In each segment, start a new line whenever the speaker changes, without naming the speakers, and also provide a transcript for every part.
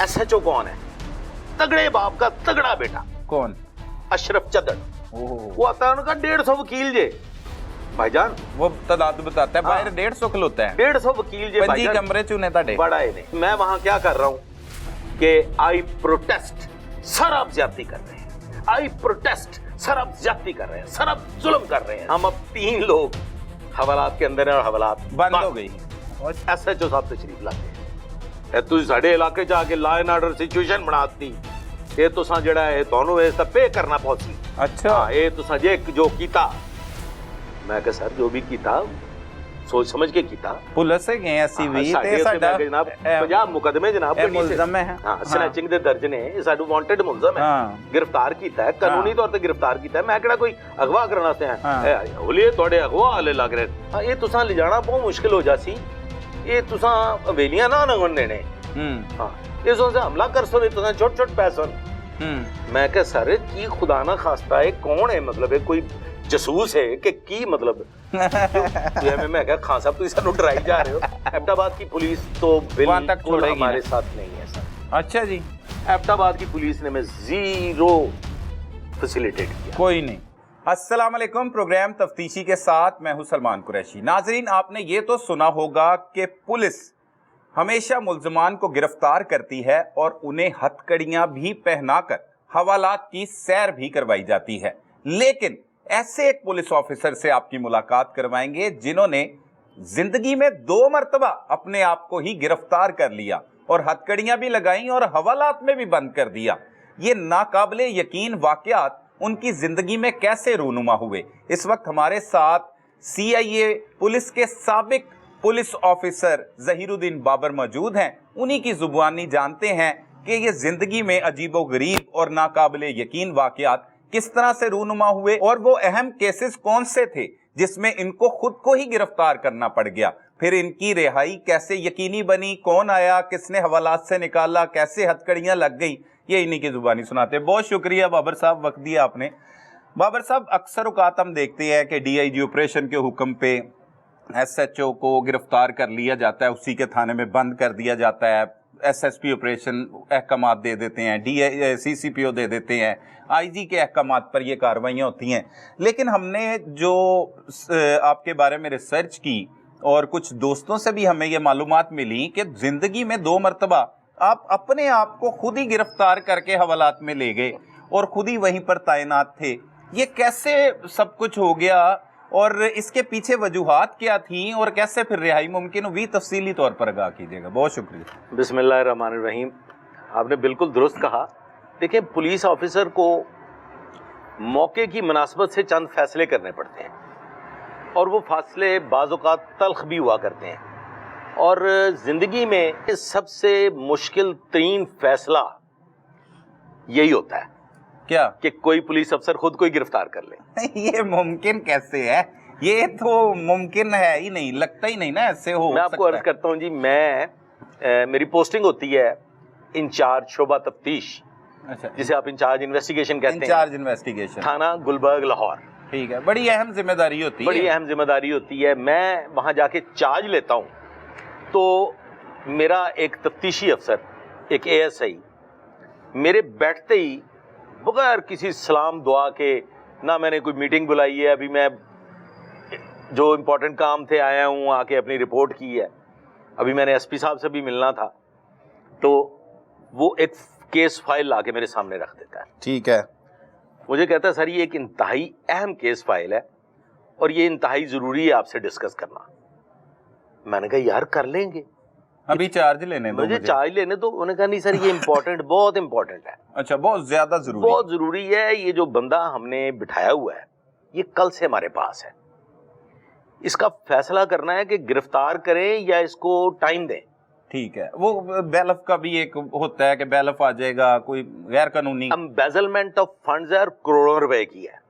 SHO कौन है? तगड़े बाप का तगड़ा बेटा।
कौन?
अशरफ चदड़। वो आता है, उनका 150 वकील जे भाईजान,
वो तादाद बताता है बाहर 150 खलोता है।
150 वकील जे
पंजी कमरे चुने ताडे
बड़ा है नहीं। मैं वहां क्या कर रहा हूं कि आई प्रोटेस्ट, सर आप ज्यादती कर रहे हैं, आई प्रोटेस्ट, सर आप ज्यादती कर रहे हैं, सर आप जुल्म कर रहे हैं। हम अब 3 लोग हवालात के अंदर हैं और हवालात
बंद हो गई।
SHO साहब तशरीफ लाते हैं। तुझ साडे इलाके च आके लॉ एंड ऑर्डर सिचुएशन बनाती, ये तुसा जड़ा है ਤੁਹਾਨੂੰ ਇਸ ਦਾ पे करना पौसी।
अच्छा
ये तुसा जे जो कीता, मैं कहा सर जो भी कीता सोच समझ के कीता।
पुलिस से गए ਅਸੀਂ ਵੀ ਤੇ ਸਾਡਾ
जनाब 50 ਮੁਕਦਮੇ ਜਨਾਬ
ਇਹ ਮੁਲਜ਼ਮ ਹੈ।
ਹਾਂ ਸਨੈਚਿੰਗ ਦੇ ਦਰਜ ਨੇ, ਇਹ ਸਾਡੂ ਵਾਂਟਡ ਮੁਲਜ਼ਮ ਹੈ, ਗ੍ਰਿਫਤਾਰ ਕੀਤਾ ਹੈ, ਕਾਨੂੰਨੀ ਤੌਰ ਤੇ ਗ੍ਰਿਫਤਾਰ ਕੀਤਾ ਹੈ। ਮੈਂ ਕਿਹੜਾ ਕੋਈ ਅਗਵਾ ਕਰਨ ਵਾਸਤੇ ਹੈ, ਹੋਲੇ ਤੁਹਾਡੇ ਅਗਵਾ ਵਾਲੇ ਲੱਗ ਰਹੇ। ਹਾਂ ਇਹ ਤੁਸਾਂ ਲਿਜਾਣਾ ਬਹੁਤ ਮੁਸ਼ਕਿਲ ਹੋ ਜਾਸੀ, ਇਹ ਤੁਸਾਂ ਹਵੇਲੀਆਂ ਨਾ ਨਗਣ ਦੇਣੇ। ਹਾਂ ਇਹ ਸੋਚ ਹਮਲਾ ਕਰ ਸੋ ਤੁਸਾਂ ਛੋਟ ਛੋਟ ਪੈਸੋਂ। मैं क्या सर की खुदा ना खास्ता है, कौन है, मतलब है कोई जसूस है कि की मतलब मैं क्या खान साहब तुम सानू डराई जा रहे हो। एबटाबाद की पुलिस तो बिल्कुल हमारे साथ नहीं है सर।
अच्छा जी,
एबटाबाद की पुलिस ने मैं जीरो फैसिलिटेट किया।
कोई नहीं। अस्सलाम वालेकुम, प्रोग्राम तफ्तीशी के साथ मैं हूं सलमान कुरैशी। नाजरीन, आपने ये तो सुना होगा कि पुलिस हमेशा मुल्ज़मान को गिरफ्तार करती है और उन्हें हथकड़ियां भी पहनाकर हवालात की सैर भी करवाई जाती है। लेकिन ऐसे एक पुलिस ऑफिसर से आपकी मुलाकात करवाएंगे जिन्होंने जिंदगी में 2 मरतबा अपने आप को ही गिरफ्तार कर लिया और हथकड़ियां भी लगाई और हवालात में भी बंद कर दिया। ये नाकाबिले यकीन वाक़यात उनकी जिंदगी में कैसे रूनुमा हुए, इस वक्त हमारे साथ CIA पुलिस के साबिक पुलिस ऑफिसर ज़हीरुद्दीन बाबर मौजूद हैं। उन्हीं की जुबानी जानते हैं कि ये जिंदगी में अजीबोगरीब और नाकाबिले यकीन वाक़यात किस तरह से रूनुमा हुए और वो अहम केसेस कौन से थे जिसमें इनको खुद को ही गिरफ्तार करना पड़ गया, फिर इनकी रिहाई कैसे यकीनी बनी, कौन आया, किसने हवालात से निकाला, कैसे हथकड़ियाँ लग गई, ये इन्हीं की जुबानी सुनाते हैं। बहुत शुक्रिया बाबर साहब, वक्त दिया आपने। बाबर साहब, अक्सर औक़ात हम देखते हैं कि DIG ऑपरेशन के हुक्म पे SHO को गिरफ्तार कर लिया जाता है, उसी के थाने में बंद कर दिया जाता है, SSP ऑपरेशन अहकामात दे देते हैं, CCPO दे देते हैं, IG के अहकामात पर ये कार्रवाइयाँ होती हैं। लेकिन हमने जो आपके बारे में रिसर्च की और कुछ दोस्तों से भी हमें ये मालूमात मिली कि ज़िंदगी में 2 मरतबा आप अपने आप को खुद ही गिरफ्तार करके हवालात में ले गए और खुद ही वहीं पर तैनात थे। ये कैसे सब कुछ हो गया और इसके पीछे वजूहात क्या थी और कैसे फिर रिहाई मुमकिन हुई, तफसीली तौर पर आगाह कीजिएगा। बहुत शुक्रिया।
बिस्मिल्लाहिर्रहमानिर्रहीम, आपने बिल्कुल दुरुस्त कहा। देखिए, पुलिस ऑफिसर को मौके की मुनासबत से चंद फैसले करने पड़ते हैं और वो फैसले बाज़ औक़ात तल्ख़ भी हुआ करते हैं। और ज़िंदगी में सबसे मुश्किल तरीन फैसला यही होता है
क्या
कि कोई पुलिस अफसर खुद को ही गिरफ्तार कर ले।
ये मुमकिन कैसे है? ये तो मुमकिन है ही नहीं, लगता ही नहीं ना ऐसे हो।
मैं आपको अर्ज करता हूँ जी, मेरी पोस्टिंग होती है इंचार्ज शोबा तफ्तीश।
अच्छा,
जिसे आप इंचार्ज इन्वेस्टिगेशन कहते हैं।
इंचार्ज इन्वेस्टिगेशन,
थाना गुलबर्ग लाहौर।
ठीक है, बड़ी अहम जिम्मेदारी होती है।
बड़ी अहम जिम्मेदारी होती है। मैं वहाँ जाके चार्ज लेता हूँ तो मेरा एक तफ्तीशी अफसर, एक ASI, मेरे बैठते ही बगैर किसी सलाम दुआ के, ना मैंने कोई मीटिंग बुलाई है, अभी मैं जो इम्पोर्टेंट काम थे आया हूँ, आके अपनी रिपोर्ट की है, अभी मैंने SP साहब से भी मिलना था, तो वो एक केस फाइल ला के मेरे सामने रख देता है।
ठीक है,
मुझे कहता है सर ये एक इंतहाई अहम केस फाइल है और ये इंतहाई ज़रूरी है आपसे डिस्कस करना। मैंने कहा यार कर लेंगे,
अभी चार्ज लेने दो,
मुझे चार्ज लेने दो। उन्होंने कहा नहीं सर ये इम्पोर्टेंट, बहुत इम्पोर्टेंट है।
अच्छा, बहुत ज्यादा जरूरी,
बहुत जरूरी है। ये जो बंदा हमने बिठाया हुआ है ये कल से हमारे पास है, इसका फैसला करना है कि गिरफ्तार करें या इसको टाइम दें।
ठीक है, वो बैलफ का भी एक होता है कि बैलफ आ जाएगा, कोई गैर कानूनी
एम्बेजलमेंट ऑफ फंड्स है, करोड़ों रुपए की है।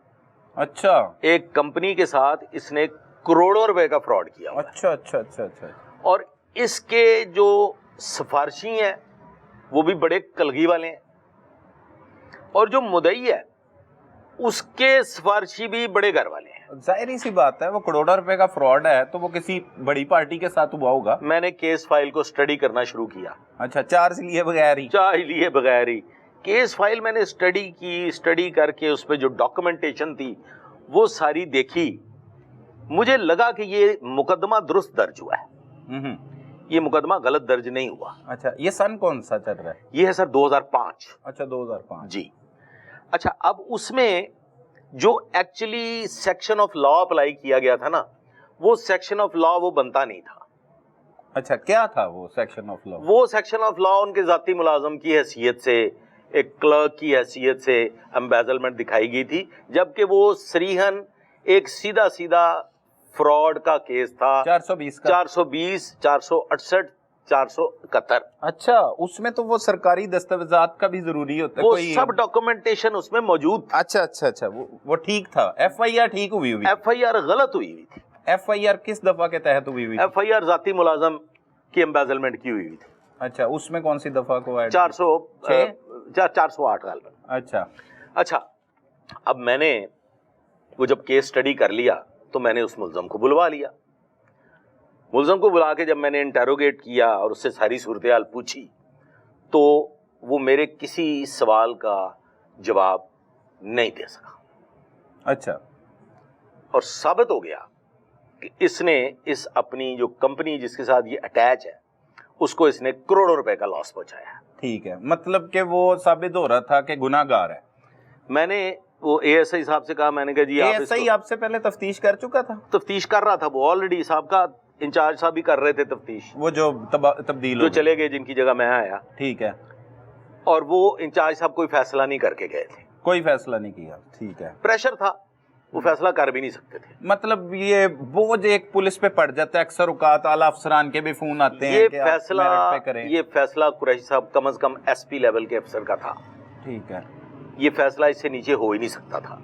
अच्छा,
एक कंपनी के साथ इसने करोड़ों रुपए का फ्रॉड किया हुआ है।
अच्छा अच्छा अच्छा अच्छा।
और इसके जो सिफारशी हैं वो भी बड़े कलगी वाले हैं और जो मुदई है उसके सिफारशी भी बड़े घर वाले हैं।
जाहिर सी बात है, वो करोड़ों रुपए का फ्रॉड है तो वो किसी बड़ी पार्टी के साथ हुआ होगा।
मैंने केस फाइल को स्टडी करना शुरू किया।
अच्छा, चार्ज लिए बगैर ही?
चार्ज लिए बगैर ही केस फाइल मैंने स्टडी की, स्टडी करके उस पर जो डॉक्यूमेंटेशन थी वो सारी देखी। मुझे लगा कि ये मुकदमा दुरुस्त दर्ज हुआ है, ये मुकदमा गलत दर्ज नहीं हुआ।
अच्छा, ये सन कौन सा चल रहा है?
ये है सर 2005।
अच्छा, 2005
जी। अच्छा, अब उसमें जो actually section of law apply किया गया था ना, वो सेक्शन ऑफ लॉ वो बनता नहीं था।
अच्छा, क्या था वो सेक्शन ऑफ लॉ?
वो सेक्शन ऑफ लॉ उनके जाती मुलाजम की हैसियत से, एक क्लर्क की हैसियत से एम्बेजलमेंट दिखाई गई थी, जबकि वो सरीहन एक सीधा सीधा फ्रॉड का केस था।
420 का?
420, 468, 471।
अच्छा, उसमें तो वो सरकारी दस्तावेजात का भी जरूरी होता है,
वो
कोई
सब डॉक्यूमेंटेशन उसमें मौजूद था।
अच्छा अच्छा अच्छा, वो ठीक था। एफआईआर ठीक हुई हुई?
एफआईआर गलत हुई हुई थी।
एफआईआर किस दफा के तहत हुई हुई?
एफआईआर जाती मुलाजम की एम्बेजलमेंट की हुई थी।
अच्छा, उसमें कौन सी दफा को ऐड?
408 गाल। अच्छा, अब मैंने वो जब केस स्टडी कर लिया तो मैंने उस मुल्ज़म को बुलवा लिया। मुल्ज़म को बुला के जब मैंने इंटेरोगेट किया और उससे सारी सूरत हाल पूछी तो वो मेरे किसी सवाल का जवाब नहीं दे सका।
अच्छा।
और साबित हो गया कि इसने इस अपनी जो कंपनी जिसके साथ ये अटैच है उसको इसने करोड़ों रुपए का लॉस पहुंचाया।
ठीक है, मतलब कि वो साबित हो रहा था कि गुनाहगार है।
मैंने वो एएसआई साहब से कहा, मैंने कहा जी
एएसआई आपसे पहले तफ्तीश कर चुका था?
तफ्तीश कर रहा था वो ऑलरेडी, साहब का इंचार्ज साहब भी कर रहे थे तफ्तीश,
वो जो तब्दील
जो चले गए जिनकी जगह मैं आया।
ठीक है।
और वो इंचार्ज साहब कोई फैसला नहीं करके गए थे।
कोई फैसला नहीं किया? ठीक है।
प्रेशर था, वो फैसला कर भी नहीं सकते थे।
मतलब ये बोझ एक पुलिस पे पड़ जाता है, अक्सर औकात आला अफसरान के भी फोन आते हैं कि
ये फैसला कुरैशी साहब कम से कम एसपी लेवल के अफसर का था।
ठीक है।
ये फैसला इससे नीचे हो ही नहीं सकता था।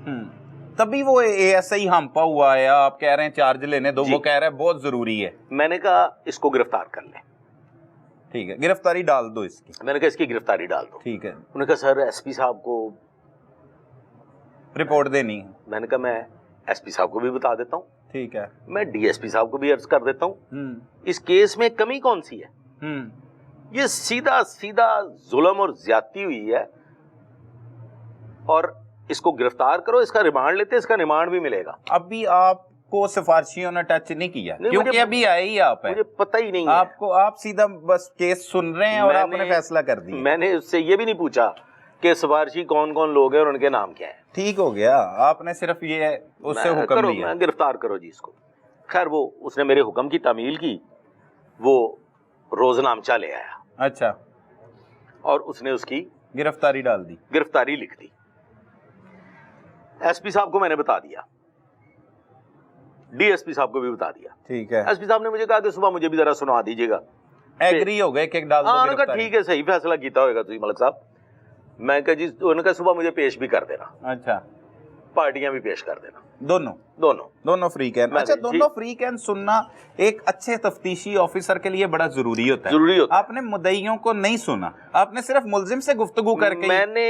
तभी वो एएसआई हंपा हुआ है, आप कह रहे हैं चार्ज लेने दो, वो कह रहा है बहुत जरूरी है।
मैंने कहा इसको गिरफ्तार कर ले।
ठीक है, गिरफ्तारी डाल दो इसकी।
मैंने कहा इसकी गिरफ्तारी डाल दो।
ठीक है।
उन्होंने कहा सर एसपी साहब को
रिपोर्ट देनी है।
मैंने कहा मैं एसपी साहब को भी बता देता हूँ।
ठीक है।
मैं डीएसपी साहब को भी अर्ज कर देता हूँ। इस केस में कमी कौन सी है? ये सीधा सीधा जुल्म और ज्यादती हुई है और इसको गिरफ्तार करो, इसका रिमांड लेते, इसका रिमांड भी मिलेगा।
अभी आपको सिफारिशियों ने टच नहीं किया? क्योंकि अभी आए ही आप है,
मुझे पता ही नहीं है।
आपको, आप सीधा बस केस सुन रहे हैं और आपने फैसला कर दिया।
मैंने उससे ये भी नहीं पूछा कि सिफारिशी कौन कौन लोग हैं और उनके नाम क्या है।
ठीक हो गया, आपने सिर्फ ये उससे हुक्म दिया
गिरफ्तार करो जी इसको। खैर वो उसने मेरे हुक्म की तामील की, वो रोजनामचा ले आया।
अच्छा।
और उसने उसकी
गिरफ्तारी डाल दी,
गिरफ्तारी लिख दी। एसपी साहब को मैंने बता दिया, डीएसपी साहब को भी बता दिया।
ठीक है।
एसपी साहब ने मुझे कहा कि सुबह मुझे भी जरा सुना दीजिएगा।
एग्री हो गए कि डाल दो गिरफ्तारी?
ठीक है, सही फैसला किया होगा तुझे मलिक साहब। मैं कहा जी, उन्होंने कहा सुबह मुझे पेश भी कर देना।
अच्छा।
पार्टियां भी पेश कर देना।
दोनों फ्री कैन। अच्छा, दोनों फ्री कैन सुनना एक अच्छे तफ्तीशी ऑफिसर के लिए बड़ा जरूरी होता है। आपने मुद्दईयों को नहीं सुना, आपने सिर्फ मुल्जिम से गुफ्तगू करके
मैंने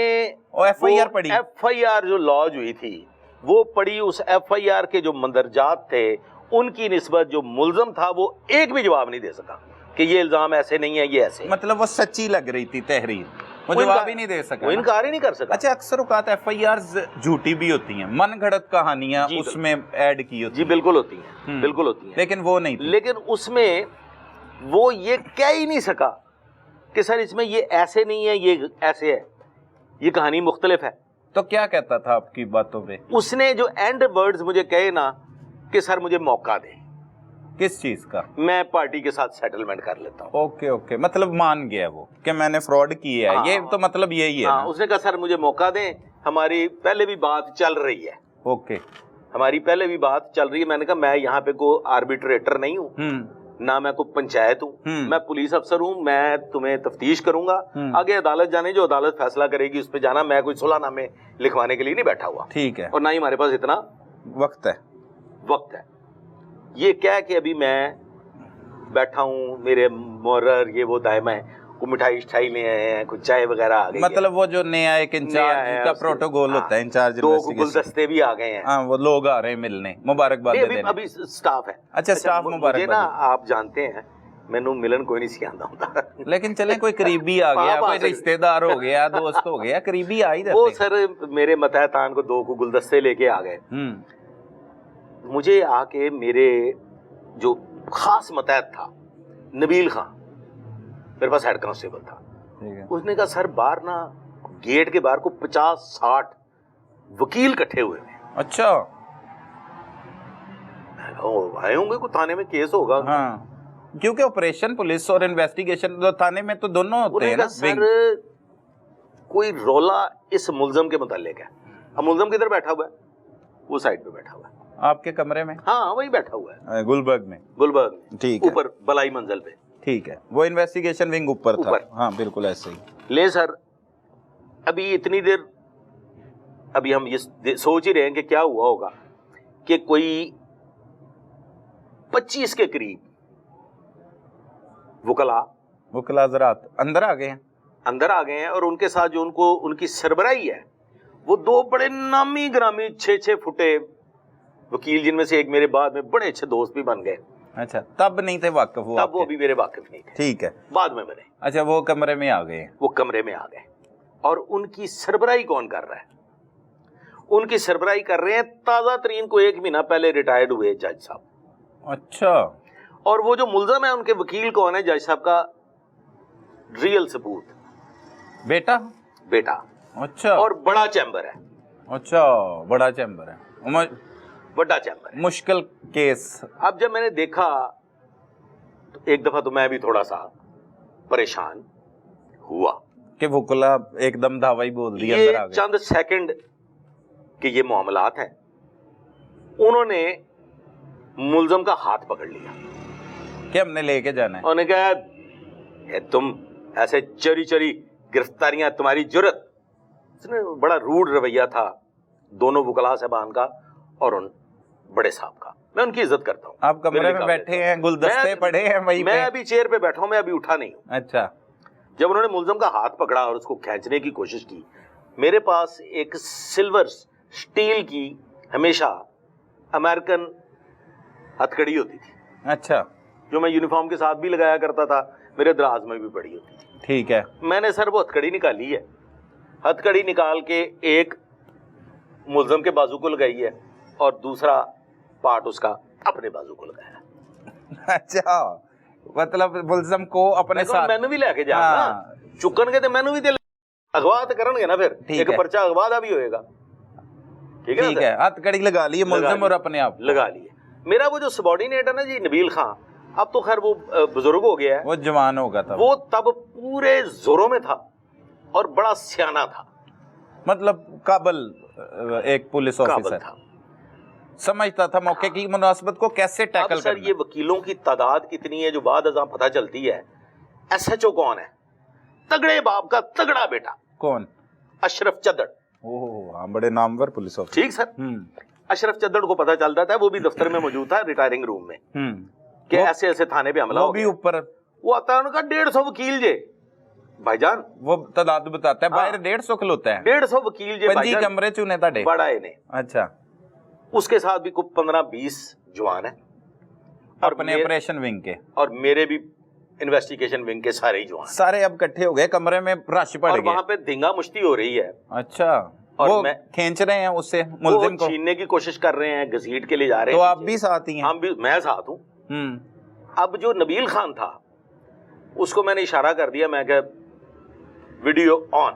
एफआईआर पढ़ी।
एफआईआर जो लॉज हुई थी वो पढ़ी। उस एफआईआर के जो मंदरजात थे उनकी निस्बत जो मुल्जिम था वो एक भी जवाब नहीं दे सका कि ये इल्जाम ऐसे नहीं है, ये ऐसे।
मतलब वो सच्ची लग रही थी तहरीर, वो जवाब ही नहीं दे सका,
वो इनकार ही नहीं कर सका।
अच्छा, अक्सर औकात एफआईआर झूठी भी होती हैं, मनगढ़ंत कहानियां उसमें ऐड की होती
जी, बिल्कुल होती हैं, बिल्कुल होती हैं।
लेकिन वो नहीं थी।
लेकिन उसमें वो ये कह ही नहीं सका कि सर इसमें ये ऐसे नहीं है, ये ऐसे है, ये कहानी मुख्तलिफ है।
तो क्या कहता था आपकी बातों पे?
उसने जो एंड वर्ड्स मुझे कहे ना कि सर मुझे मौका दे।
किस चीज का? मैं
पार्टी के साथ सेटलमेंट कर लेता हूँ।
ओके ओके, मतलब मान गया वो कि मैंने फ्रॉड किया है। ये तो मतलब यही है।
उसने कहा सर मुझे मौका दें, हमारी पहले भी बात चल रही है।
ओके,
हमारी पहले भी बात चल रही है। मैंने कहा मैं यहाँ पे कोई आर्बिट्रेटर नहीं हूँ, ना मैं कोई पंचायत हूँ, मैं पुलिस अफसर हूँ। मैं तुम्हें तफ्तीश करूंगा, आगे अदालत जाने, जो अदालत फैसला करेगी उस पर जाना। मैं कोई सुलहनामे लिखवाने के लिए नहीं बैठा हुआ।
ठीक है।
और ना ही हमारे पास इतना
वक्त है। ये
क्या है कि अभी मैं बैठा हूँ, मेरे मुहर्रर ये वो दायमा है, कोई मिठाई शिठाई ले आए हैं, कुछ चाय वगैरह आ गई
मतलब वो जो नया एक
नया
इंचार्ज
है
का
उसके-
प्रोटोकॉल होता है, इंचार्ज
दो
इन्वेस्टिगेशन।
गुलदस्ते भी आ गए हैं।
हाँ, वो लोग आ रहे हैं मिलने, मुबारकबाद
नहीं,
देने।
अभी स्टाफ है।
अच्छा, स्टाफ
मुझे
मुबारकबाद
ना
देने।
आप जानते हैं मैनू मिलन कोई नहीं सिखाता होता।
लेकिन चले कोई करीबी आ गया,
आप आ
कोई
सकते-
रिश्तेदार हो गया, दोस्त हो गया, करीबी आ ही
वो
जाते हैं।
सर मेरे मतहतान को 2 को गुलदस्ते लेके आ गए। मुझे आके मेरे जो खास मतहत था नबील खान, मेरे पास हेड कांस्टेबल था,
ठीक है।
उसने कहा सर बाहर ना गेट के बाहर को 50-60 वकील इकट्ठे हुए हैं।
अच्छा,
आए होंगे कोई थाने में केस होगा।
हाँ, क्योंकि ऑपरेशन पुलिस और इन्वेस्टिगेशन तो थाने में तो दोनों होते
उन्होंने
हैं
कहा
ना।
सर कोई रोला इस मुलजम के मुताल्लिक है। अब मुलजम किधर बैठा हुआ है? वो साइड पे बैठा हुआ है।
आपके कमरे में?
हाँ वही बैठा हुआ है,
गुलबर्ग में।
गुलबर्ग में,
ठीक है।
ऊपर बलाई मंजिल पे।
ठीक है, वो इन्वेस्टिगेशन विंग ऊपर था।
ऊपर।
हाँ बिल्कुल ऐसे ही।
ले सर, अभी इतनी देर अभी हम ये सोच ही रहे हैं कि क्या हुआ होगा कि कोई 25 के करीब
वकला हज़रात अंदर आ गए हैं।
अंदर आ गए हैं और उनके साथ जो उनको उनकी सरबराही है वो 2 बड़े नामी ग्रामी 6-6 फुटे वकील, जिनमें से एक मेरे बाद में बड़े अच्छे दोस्त भी बन गए।
अच्छा, तब नहीं थे वाकिफ हुआ?
तब वो अभी मेरे वाकिफ नहीं थे,
ठीक है,
बाद में बने।
अच्छा, वो कमरे में आ गए हैं।
वो कमरे में आ गए और उनकी सरबराही कौन कर रहा है? उनकी सरबराही कर रहे हैं ताजा तरीन को 1 महीना पहले रिटायर्ड हुए जज साहब।
अच्छा,
और वो जो मुलजम है उनके वकील कौन है? जज साहब का रियल सबूत
बेटा।
अच्छा, और बड़ा चैम्बर है।
अच्छा, बड़ा चैम्बर है,
बड़ा चैम्बर है।
मुश्किल केस।
अब जब मैंने देखा तो एक दफा तो मैं भी थोड़ा सा परेशान हुआ
कि वकला एकदम धावा बोल दिया,
ये
अंदर आ गए।
चंद सेकंड के ये मामलात हैं। उन्होंने मुलजम का हाथ पकड़ लिया
कि हमने लेके जाना है।
उन्होंने कहा "ये तुम ऐसे चोरी चोरी गिरफ्तारियां, तुम्हारी जुर्रत। इसने बड़ा रूड रवैया था दोनों वकला साहबान का और उन बड़े साहब का। मैं उनकी इज्जत करता हूँ।
आप कमरे में बैठे हैं, गुलदस्ते पड़े हैं वहीं पे।
मैं अभी चेयर पे बैठा हूँ, मैं अभी उठा नहीं हूँ।
अच्छा,
जब उन्होंने मुलजम का हाथ पकड़ा और उसको खींचने की कोशिश की, मेरे पास एक सिल्वर स्टील की हमेशा अमेरिकन हथकड़ी होती थी।
अच्छा,
जो मैं यूनिफॉर्म के साथ भी लगाया करता था, मेरे दराज में भी पड़ी होती थी।
ठीक है।
मैंने सर वो हथकड़ी निकाली है। हथकड़ी निकाल के एक मुलजम के बाजू को लगाई है और दूसरा पार्ट उसका अपने बाजू को लगाया।
अच्छा, मतलब मुलजम को अपने साथ
मैनू भी लेके जाना चुकन के, मैनू भी अगवा तो करनगे ना, फिर एक पर्चा अगवा दा भी होएगा। ठीक है,
ठीक है। हथकड़ी लगा ली मुलजम और अपने आप
लगा लिए। मेरा वो जो सबॉर्डिनेट है ना जी, नबील खान, अब तो खैर वो बुजुर्ग हो गया है,
वो जवान होगा तब।
वो तब पूरे जोरों में था और बड़ा सियाना था।
मतलब काबल एक पुलिस ऑफिसर
था,
समझता था मौके की मुनासिबत को कैसे टैकल
करना। ये वकीलों की तादाद कितनी है जो बाद अज़ां पता चलती है। SHO कौन है? तगड़े बाप का तगड़ा बेटा।
कौन?
अशरफ चद्दड़।
ओह हाँ, बड़े नामवर पुलिस ऑफिसर।
ठीक सर। अशरफ चद्दड़ को पता चलता था, वो भी दफ्तर में मौजूद था, रिटायरिंग रूम में, कि ऐसे ऐसे थाने पे हमला हो
भी
गया।
ऊपर
वो आता है, उनका 150 वकील जे भाईजान,
वो तादाद बताता है। बाहर 150 खलोता है।
150 वकील जे
पंजी कमरे चुने ताडे
बड़ा है ने।
अच्छा,
उसके साथ भी कुछ 15-20 जवान है और
अपने ऑपरेशन विंग के,
और मेरे भी इन्वेस्टिगेशन विंग के सारे ही जवान,
सारे अब इकट्ठे हो गए कमरे में, रश पड़
और
गया।
वहां पे धींगा मुश्ती हो रही है।
अच्छा,
और
वो
मैं
खींच रहे हैं उससे मुलजिम को,
छीनने की कोशिश कर रहे हैं, घसीट के ले जा रहे
तो
हैं।
आप भी साथ ही हैं?
हम भी, मैं साथ हूँ। अब जो नबील खान था उसको मैंने इशारा कर दिया, मैं कहा वीडियो ऑन।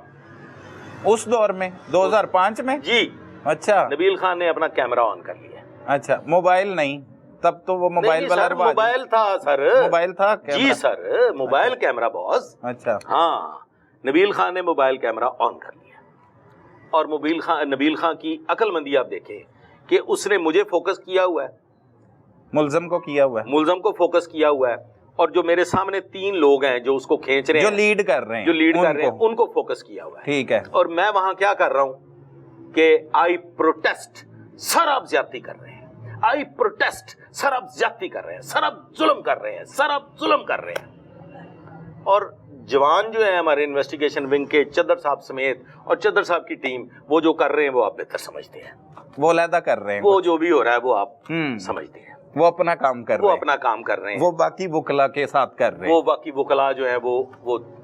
उस दौर में 2005 में
जी।
अच्छा,
नबील खान ने अपना कैमरा ऑन कर लिया।
अच्छा, मोबाइल नहीं, तब तो वो मोबाइल वाला रिवाज।
मोबाइल था सर,
मोबाइल था
जी सर, मोबाइल कैमरा बॉस।
अच्छा,
हाँ, नबील खान ने मोबाइल कैमरा ऑन कर लिया और नबील खान की अक्लमंदी आप देखें कि उसने मुझे फोकस किया हुआ है,
मुलजम को किया हुआ है,
मुलजम को फोकस किया हुआ है, और जो मेरे सामने 3 लोग हैं जो उसको खींच रहे हैं,
जो लीड कर रहे हैं,
उनको फोकस किया हुआ है।
ठीक है।
और मैं वहां क्या कर रहा हूं कि आई प्रोटेस्ट, सर आप ज्यादती कर रहे हैं, आई प्रोटेस्ट, सर आप ज्यादती कर रहे हैं, सर आप जुल्म कर रहे हैं, सर आप जुल्म कर रहे हैं। और जवान जो है हमारे इन्वेस्टिगेशन विंग के, चद्दर साहब समेत और चद्दर साहब की टीम, वो जो कर रहे हैं वो आप बेहतर समझते हैं,
वो अलहदा कर रहे हैं,
वो जो भी हो रहा है वो आप समझते हैं,
वो अपना काम कर
वो
रहे हैं,
अपना काम कर रहे हैं,
वो बाकी वकला के साथ कर रहे हैं,
वो बाकी वकला जो है वो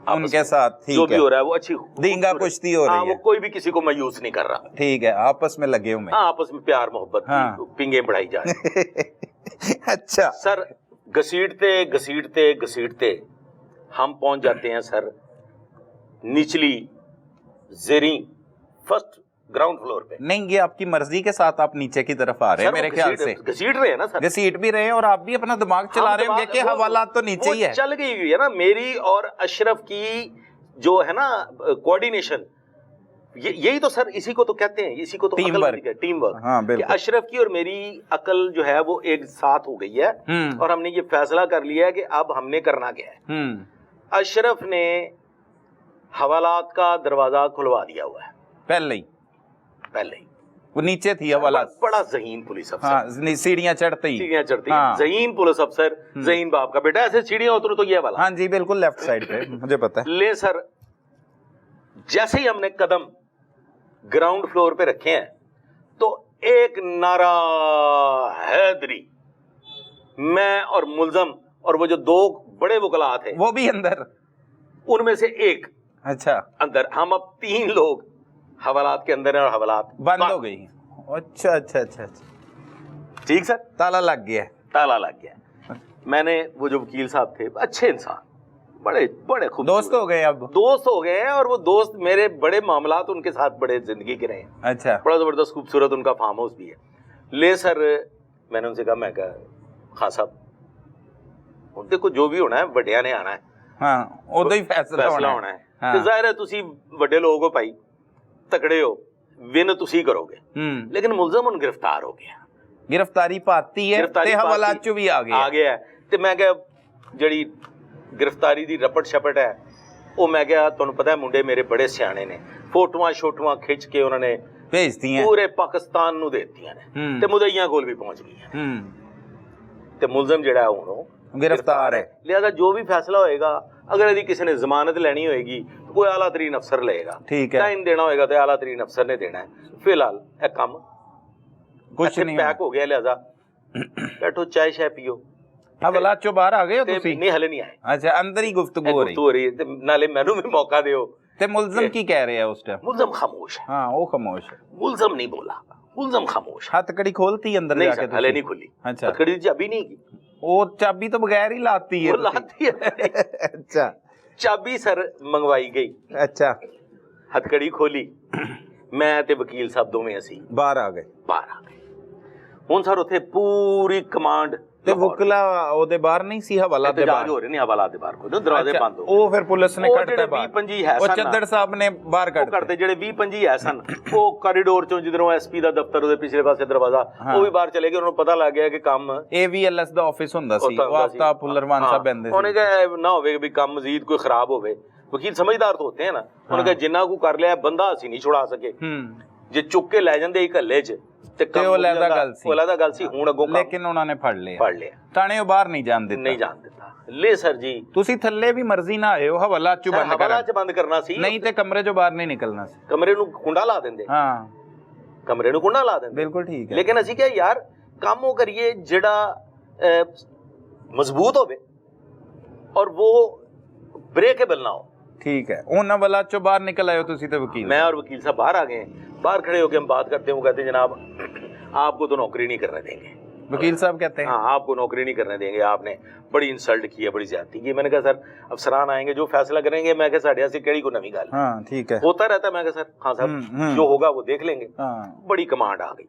उनके साथ
जो भी हो रहा है वो अच्छी
दींगा कुश्ती हो रही
वो
है,
कोई भी किसी को मायूस नहीं कर रहा,
ठीक है, आपस में लगे हुए,
आपस में प्यार मोहब्बत की पिंगे बढ़ाई जा रही।
अच्छा
सर घसीटते घसीटते घसीटते हम पहुंच जाते हैं सर निचली जेरी फर्स्ट ग्राउंड फ्लोर पे।
नहीं, ये आपकी मर्जी के साथ आप नीचे की तरफ आ रहे हैं मेरे ख्याल से,
घसीट रहे हैं ना सर,
घसीट भी रहे हैं और आप भी अपना दिमाग चला रहे होंगे कि हवालात तो नीचे ही है,
चल गई हुई है ना मेरी और अशरफ की जो है ना कोऑर्डिनेशन, यही तो सर, इसी को तो कहते हैं, इसी को तो टीम वर्क।
हाँ,
कि अशरफ की और मेरी अकल जो है वो एक साथ हो गई है और हमने ये फैसला कर लिया है कि अब हमने करना क्या है। अशरफ ने हवालात का दरवाजा खुलवा दिया हुआ है पहले ही
वो नीचे थी हवालात,
बड़ा ज़हीन पुलिस अफसर,
हाँ, सीढ़ियां चढ़ती
हाँ। ज़हीन पुलिस अफसर, ज़हीन बाप का बेटा, ऐसे सीढ़ियां उतरो तो ये वाला,
हाँ जी बिल्कुल लेफ्ट साइड पे, मुझे पता है।
ले सर जैसे ही हमने कदम ग्राउंड फ्लोर पे रखे हैं तो एक नारा हैदरी, मैं और मुल्जम और वो जो दो बड़े वकला थे
वो भी अंदर,
उनमें से एक
अच्छा
अंदर, हम अब 3 लोग हवालात के अंदर हैं और हवालात
बंद हो गई। अच्छा अच्छा अच्छा अच्छा,
ठीक सर,
ताला लग गया,
ताला लग गया। मैंने वो जो वकील साहब थे, अच्छे इंसान, बड़े बड़े खूब
दोस्त हो गए, अब
दोस्त हो गए हैं, और वो दोस्त मेरे बड़े मामलात उनके साथ बड़े जिंदगी के रहे हैं।
अच्छा,
बड़ा जबरदस्त खूबसूरत उनका फार्म हाउस भी है। ले सर मैंने उनसे कहा, मैं कहा खां साहब देखो जो भी होना है वड्डिया ने आना है,
हाँ उदो ही फैसला होना है,
हाँ। तो जाहिर है तुसी वड्डे लोग हो भाई, तकड़े हो, विन तुसी करोगे, लेकिन मुलजम उन गिरफ्तार हो गया,
गिरफ्तारी पाती है ते हवालात चो भी आ गया
है। ते मैं क्या जड़ी गिरफ्तारी दी रपट शपट है वो, मैं क्या तुहानू पता है मुंडे मेरे बड़े सियाणे ने, फोटोआं शोटोआं खिंच के उन्होंने
भेजती हैं,
पूरे पाकिस्तान नू देतियां ने, ते मुदईयां कोल भी पहुंच गई हैं, ते मुलजम जिहड़ा है हुण
गिरफ्तार है।
लिहाजा जो भी फैसला होएगा, अगर यदि किसी ने जमानत लेनी होएगी तो कोई आला तरीन अफसर लेगा,
ठीक है,
टाइम देना होएगा तो आला तरीन अफसर ने देना है। फिलहाल एक काम
कुछ नहीं
पैक हो गया, लिहाजा बैठो चाय शाय पियो।
हवालात चो बाहर आ गए हो तुसी?
नहीं हले नहीं आए।
अच्छा, अंदर ही गुफ्तगू हो रही
है, नाले मैनू भी मौका दियो।
ते मुलजम की कह रहे हैं उस टाइम?
मुलजम खामोश है।
हाँ वो खामोश है,
मुलजम नहीं बोला, मुलजम खामोश।
हथकड़ी खोलती अंदर
नहीं
जाके?
हले नहीं खुली।
अच्छा,
हथकड़ी की चाबी नहीं की,
वो चाबी तो बगैर ही लाती है,
लाती है।
अच्छा,
चाबी सर मंगवाई गई,
अच्छा,
हथकड़ी खोली, मैं ते वकील साहब दोवें असी
बाहर आ गए।
हुण सर उत्थे पूरी कमांड
ते वकला ओदे बाहर नहीं सी, हवालात दे बाहर
हो रहे नहीं, हवालात दे बाहर को दरवाजे बंद हो।
ओ फिर पुलिस ने कटते बाहर,
20-25 है
वो चद्दर साहब ने बाहर
करते जेड़े 20-25 है सन, वो कॉरिडोर चों जिधरों एसपी दा दफ्तर ओदे पिछले पासे दरवाजा, वो भी बाहर चले गए, उन्होंने पता लग गया कि काम
एवीएलएस दा ऑफिस हुंदा सी, वो आफ्ताब फुल्लरवान साहब बंदे सी,
उन्होंने कहा ना होवे कि काम मजीद कोई खराब होवे। वकील समझदार तो होते हैं ना, उन्होंने कहा जिन्ना को कर लिया बंदा असी नहीं छुड़ा सके, जे चुक के ले जांदे इकल्ले च ते ओलादा गल सी। हुण अगों
लेकिन उन्होंने फड़ लिया थाने बाहर नहीं जान देता।
ले सर जी
तुसी थल्ले भी मर्जी ना आए हो, हवालात चो
बंद करना सी,
नहीं ते कमरे चो बाहर नहीं निकलना सी,
कमरे नू कुंडा ला देंदे।
हाँ
कमरे नू कुंडा ला देंदे,
बिल्कुल ठीक है।
लेकिन असी क्या यार काम वो करिए जेड़ा मजबूत होवे और वो ब्रेकेबल ना हो।
ठीक है, उन हवालात चो बाहर निकल आए हो तुसी ते वकील?
मैं और वकील साहब बाहर आ गए, बाहर खड़े होकर हम बात करते हैं। वो कहते हैं जनाब आपको तो नौकरी नहीं करने देंगे।
वकील साहब कहते हैं
हाँ आपको नौकरी नहीं करने देंगे, आपने बड़ी इंसल्ट की है, बड़ी ज्यादती की। मैंने कहा सर अफसरान आएंगे जो फैसला करेंगे, मैं कहा साढ़े से केड़ी को नवी गाल।
हाँ ठीक है,
होता रहता है। मैं कहा सर हाँ साहब जो होगा वो देख लेंगे। बड़ी कमांड आ गई,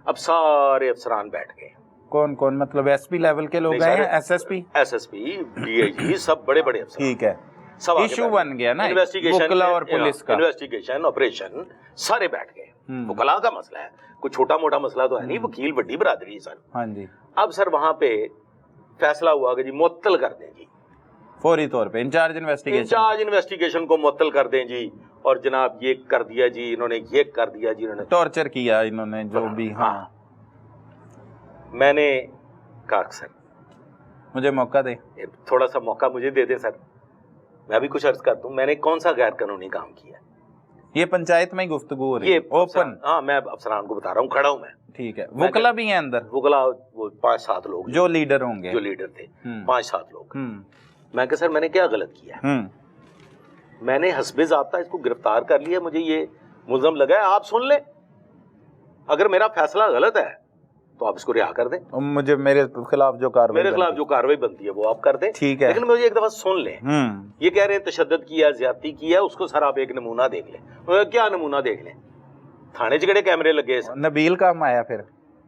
अब सारे अफसरान बैठ गए।
कौन कौन, मतलब एसपी लेवल के लोग हैं? एसएसपी
डीआईजी सब बड़े बड़े अफसर।
ठीक है, सब इशू बन गया ना
इन्वेस्टिगेशन
और पुलिस का,
इन्वेस्टिगेशन ऑपरेशन सारे बैठ गए। वकला का मसला है, कोई छोटा मोटा मसला तो है नहीं, वकील बड़ी बरादरी सर।
हाँ जी।
अब सर वहां पे फैसला हुआ कि जी मुअत्तल कर दें जी,
फौरी तौर पे इंचार्ज
इन्वेस्टिगेशन को मुअत्तल कर दें जी। और जनाब ये कर दिया जी, इन्होंने ये कर दिया जी, इन्होंने
टॉर्चर किया इन्होंने जो भी। हाँ
मैंने कहा सर
मुझे मौका दे,
थोड़ा सा मौका मुझे दे दें सर। मैं भी कुछ अर्ज कर दूं, मैंने कौन सा गैर कानूनी काम किया है?
ये पंचायत में ही गुफ्तगू हो रही है, ओपन?
हाँ, मैं अफसरान को बता रहा हूँ, खड़ा हूँ मैं।
ठीक है, वकला भी हैं अंदर?
वकला वो 5-7 लोग
जो लीडर होंगे,
जो लीडर थे, 5-7 लोग। मैं कहा सर मैंने क्या गलत किया है? मैंने हस्बे ज़ाब्ता इसको गिरफ्तार कर लिया, मुझे ये मुल्ज़म लगा है, आप सुन लें, अगर मेरा फैसला गलत है तो आप इसको रिहा कर दें,
मुझे मेरे खिलाफ जो कार्रवाई
बनती है वो आप कर दें,
ठीक है,
लेकिन मुझे एक दफा सुन लें। ये कह रहे हैं तशद्दुद किया, ज्यादती किया, उसको सर आप एक नमूना देख लें। क्या नमूना देख लें? थाने च कैमरे लगे?
नबील काम आया फिर?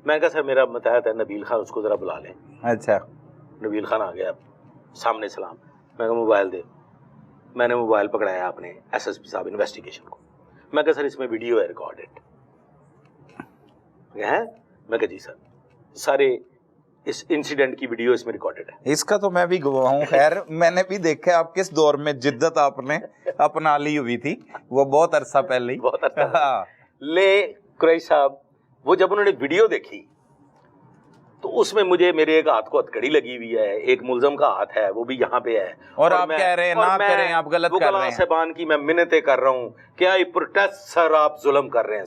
मैं कहा सर मेरा मतहत है नबील खान, उसको जरा बुला लें।
अच्छा,
नबील खान आ गया सामने, सलाम। मैं कहा मोबाइल दे। मैंने मोबाइल पकड़ाया अपने SSP साहब इन्वेस्टिगेशन को। मैं कहा सर इसमें वीडियो है रिकॉर्डेड है? मैं कहा जी सर, सारे इस इंसिडेंट की वीडियो इसमें रिकॉर्डेड है।
इसका तो मैं भी गवाह हूँ। खैर मैंने भी देखा आप किस दौर में जिद्दत आपने अपना ली हुई थी, वो बहुत अरसा पहले ही।
बहुत अरसा ले कुरैशी साहब, वो जब उन्होंने वीडियो देखी तो उसमें मुझे मेरे एक हाथ को हथकड़ी लगी हुई है, एक मुल्ज़म का हाथ है, वो भी यहाँ पे है,
और आप कह रहे हैं ना करें, आप गलत कर रहे हैं।
साहबान की मैं मिन्नतें कर रहा हूँ कि आई प्रोटेस्ट सर, आप जुल्म कर रहे हैं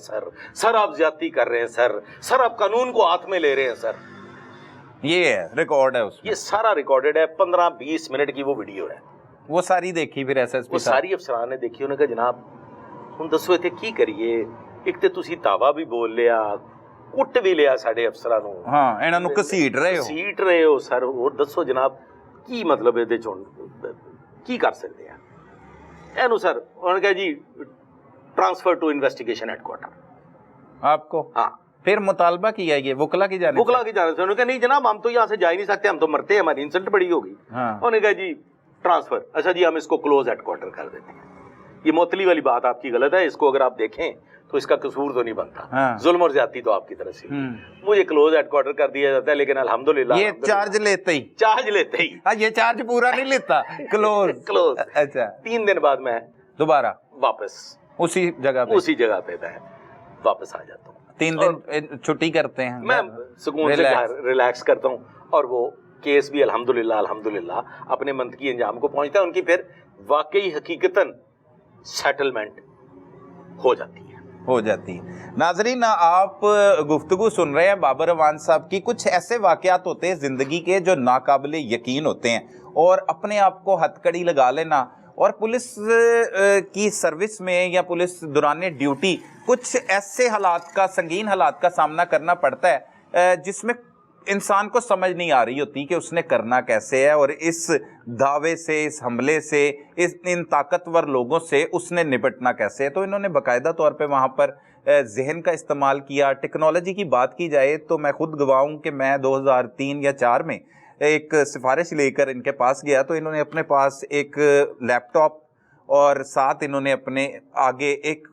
सर आप ज्यादती कर रहे हैं सर आप कानून को हाथ में ले रहे हैं सर।
ये है रिकॉर्ड है उसमें,
ये सारा रिकॉर्डेड है, 15-20 मिनट की वो वीडियो है।
वो सारी देखी फिर SSP?
वो सारी अफसरान ने देखी। उन्होंने कहा जनाब हम दसो इत्थे की करिए, एक तो तुसी दावा भी बोल लिया, कुट भी लिया साढ़े अफसरां नूं।
हाँ, इन्हां नूं घसीट रहे हो सर, और दसो जनाब की मतलब इहदे चों की कर सकते हैं इहनूं सर? उन्होंने कहा जी ट्रांसफर टू इन्वेस्टिगेशन हेडक्वार्टर आपको। हाँ, फिर मुतालबा किया ये वकला की जाने से?
उन्होंने कहा नहीं जनाब हम तो यहाँ से जा ही नहीं सकते, हम तो मरते हैं, हमारी इंसल्ट बड़ी होगी।
हाँ।
उन्होंने कहा जी ट्रांसफर, अच्छा जी हम इसको क्लोज हेडक्वार्टर कर देते हैं। ये मोतली वाली बात आपकी गलत है, इसको अगर आप देखें तो इसका कसूर तो नहीं बनता।
हाँ।
जुल्म और ज्यादती तो आपकी तरफ से मुझे क्लोज हेडक्वार्टर कर दिया जाता है, लेकिन अल्हम्दुलिल्लाह
ये चार्ज लेते ही हाँ, ये चार्ज पूरा नहीं लेता, क्लोज। अच्छा,
3 दिन बाद मैं
दोबारा
वापस
उसी जगह पे
मैं वापस आ जाता हूँ।
3 दिन छुट्टी करते हैं,
मैं सुकून से रिलैक्स करता हूँ, और वो केस भी अल्हम्दुलिल्लाह अपने मंतकी अंजाम को पहुंचता है। उनकी फिर वाकई हकीकतन सेटलमेंट हो जाती है। नाजरीन, आप गुफ्तगू सुन रहे हैं बाबर अवान साहब की। कुछ ऐसे वाकयात होते हैं ज़िंदगी के जो नाकाबिले यकीन होते हैं, और अपने आप को हथकड़ी लगा लेना, और पुलिस की सर्विस में या पुलिस दौरान ड्यूटी कुछ ऐसे हालात का, संगीन हालात का सामना करना पड़ता है जिसमें इंसान को समझ नहीं आ रही होती कि उसने करना कैसे है, और इस दावे से, इस हमले से, इन ताकतवर लोगों से उसने निपटना कैसे है। तो इन्होंने बाकायदा तौर पे वहाँ पर जहन का इस्तेमाल किया। टेक्नोलॉजी की बात की जाए तो मैं खुद गवाह हूँ कि मैं 2003 या 4 में एक सिफारिश लेकर इनके पास गया, तो इन्होंने अपने पास एक लैपटॉप और साथ इन्होंने अपने आगे एक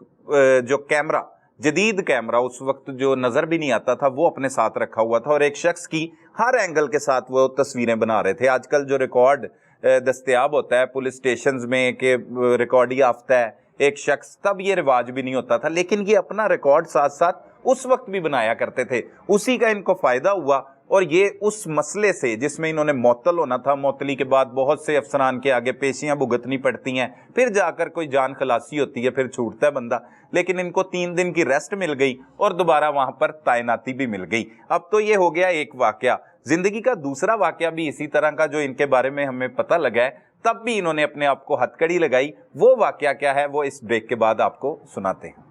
जो कैमरा, जदीद कैमरा उस वक्त जो नज़र भी नहीं आता था, वो अपने साथ रखा हुआ था, और एक शख्स की हर एंगल के साथ वो तस्वीरें बना रहे थे। आजकल जो रिकॉर्ड दस्तयाब होता है पुलिस स्टेशंस में कि रिकॉर्ड याफ्ता है एक शख्स, तब ये रिवाज भी नहीं होता था, लेकिन ये अपना रिकॉर्ड साथ साथ उस वक्त भी बनाया करते थे। उसी का इनको फ़ायदा हुआ, और ये उस मसले से जिसमें इन्होंने मुअत्तल होना था, मुअत्तली के बाद बहुत से अफसरान के आगे पेशियां भुगतनी पड़ती हैं, फिर जाकर कोई जान खलासी होती है, फिर छूटता है बंदा, लेकिन इनको 3 दिन की रेस्ट मिल गई और दोबारा वहां पर तैनाती भी मिल गई। अब तो ये हो गया एक वाकया। जिंदगी का दूसरा वाकया भी इसी तरह का जो इनके बारे में हमें पता लगा है, तब भी इन्होंने अपने आप को हथकड़ी लगाई। वो वाकया क्या है वो इस ब्रेक के बाद आपको सुनाते हैं।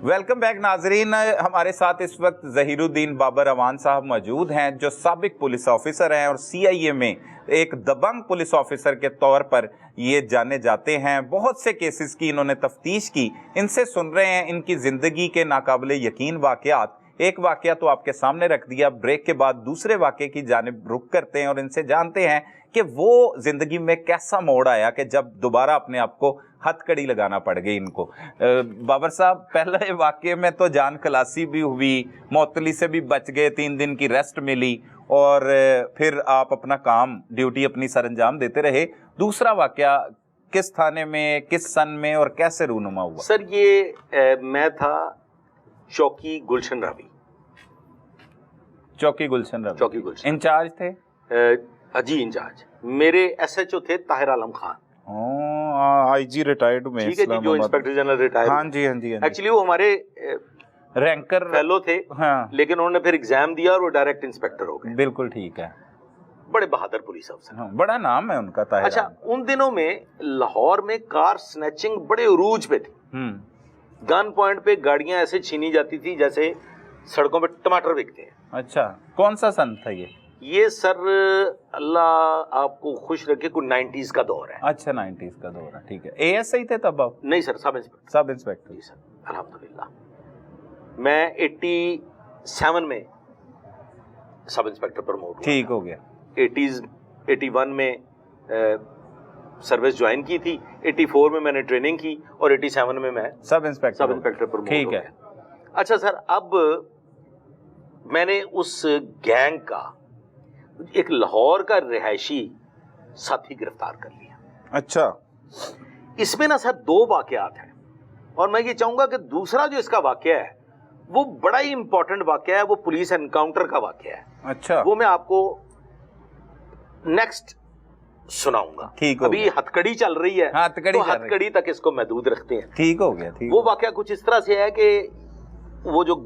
वेलकम बैक नाजरीन, हमारे साथ इस वक्त ज़हीरुद्दीन बाबर अवान साहब मौजूद हैं, जो साबिक पुलिस ऑफिसर हैं और CIA में एक दबंग पुलिस ऑफिसर के तौर पर ये जाने जाते हैं। बहुत से केसेस की इन्होंने तफ्तीश की। इनसे सुन रहे हैं इनकी ज़िंदगी के नाकाबिले यकीन वाक़यात। एक वाक़या तो आपके सामने रख दिया, ब्रेक के बाद दूसरे वाक़े की जानिब रुख करते हैं और इनसे जानते हैं कि वो ज़िंदगी में कैसा मोड़ आया कि जब दोबारा अपने आप को हथकड़ी लगाना पड़ गई इनको। बाबर साहब, पहले वाक़े में तो जान खलासी भी हुई, मुअत्तली से भी बच गए, 3 दिन की रेस्ट मिली, और फिर आप अपना काम, ड्यूटी अपनी सरअंजाम देते रहे। दूसरा वाक़या
किस थाने में, किस सन में और कैसे रूनुमा हुआ?
सर ये मैं था चौकी गुलशन रावी।
चौकी गुलशन रावी,
चौकी गुलशन
इंचार्ज थे?
जी इंचार्ज मेरे एसएचओ थे ताहिर आलम खान।
आईजी रिटायर्ड में,
ठीक है जी, जो इंस्पेक्टर जनरल रिटायर्ड।
हाँ जी, हाँ जी।
एक्चुअली वो हमारे
रैंकर
फेलो थे,
हाँ,
लेकिन उन्होंने फिर एग्जाम दिया और वो डायरेक्ट इंस्पेक्टर हो गए।
बिल्कुल ठीक है।
बड़े बहादुर पुलिस अफसर।
हाँ, बड़ा नाम है उनका ताहिर।
अच्छा, उन दिनों में लाहौर में कार स्नैचिंग बड़े उरूज पे थी। गन पॉइंट पे गाड़ियां ऐसे छीनी जाती थी जैसे सड़कों पे टमाटर बिकते हैं।
अच्छा, कौन सा सन था
ये सर अल्लाह आपको खुश रखे, कोई 90s का दौर है।
अच्छा, 90s का दौर है, ठीक है। एएसआई थे तब आप?
नहीं sir, sub inspector.
Sub inspector?
जी सर, अल्हम्दुलिल्लाह। मैं 87 में सब इंस्पेक्टर प्रमोट हुआ।
ठीक हो गया।
81 में सर्विस ज्वाइन की थी, 84 में मैंने ट्रेनिंग की और 87 में मैं
सब इंस्पेक्टर
प्रमोट।
ठीक है।
अच्छा सर, अब मैंने उस गैंग का एक लाहौर का रिहायशी साथी गिरफ्तार कर लिया।
अच्छा,
इसमें ना सर 2 वाकयात हैं और मैं ये चाहूंगा कि दूसरा जो इसका वाकया है वो बड़ा ही इंपॉर्टेंट वाकया है, वो पुलिस एनकाउंटर का वाकया है।
अच्छा,
वो मैं आपको नेक्स्ट सुनाऊंगा।
ठीक,
अभी हथकड़ी चल रही है,
हथकड़ी
तो हथकड़ी तक इसको महदूद रखते हैं।
ठीक हो गया। ठीक,
वो वाकया कुछ इस तरह से है कि वो जो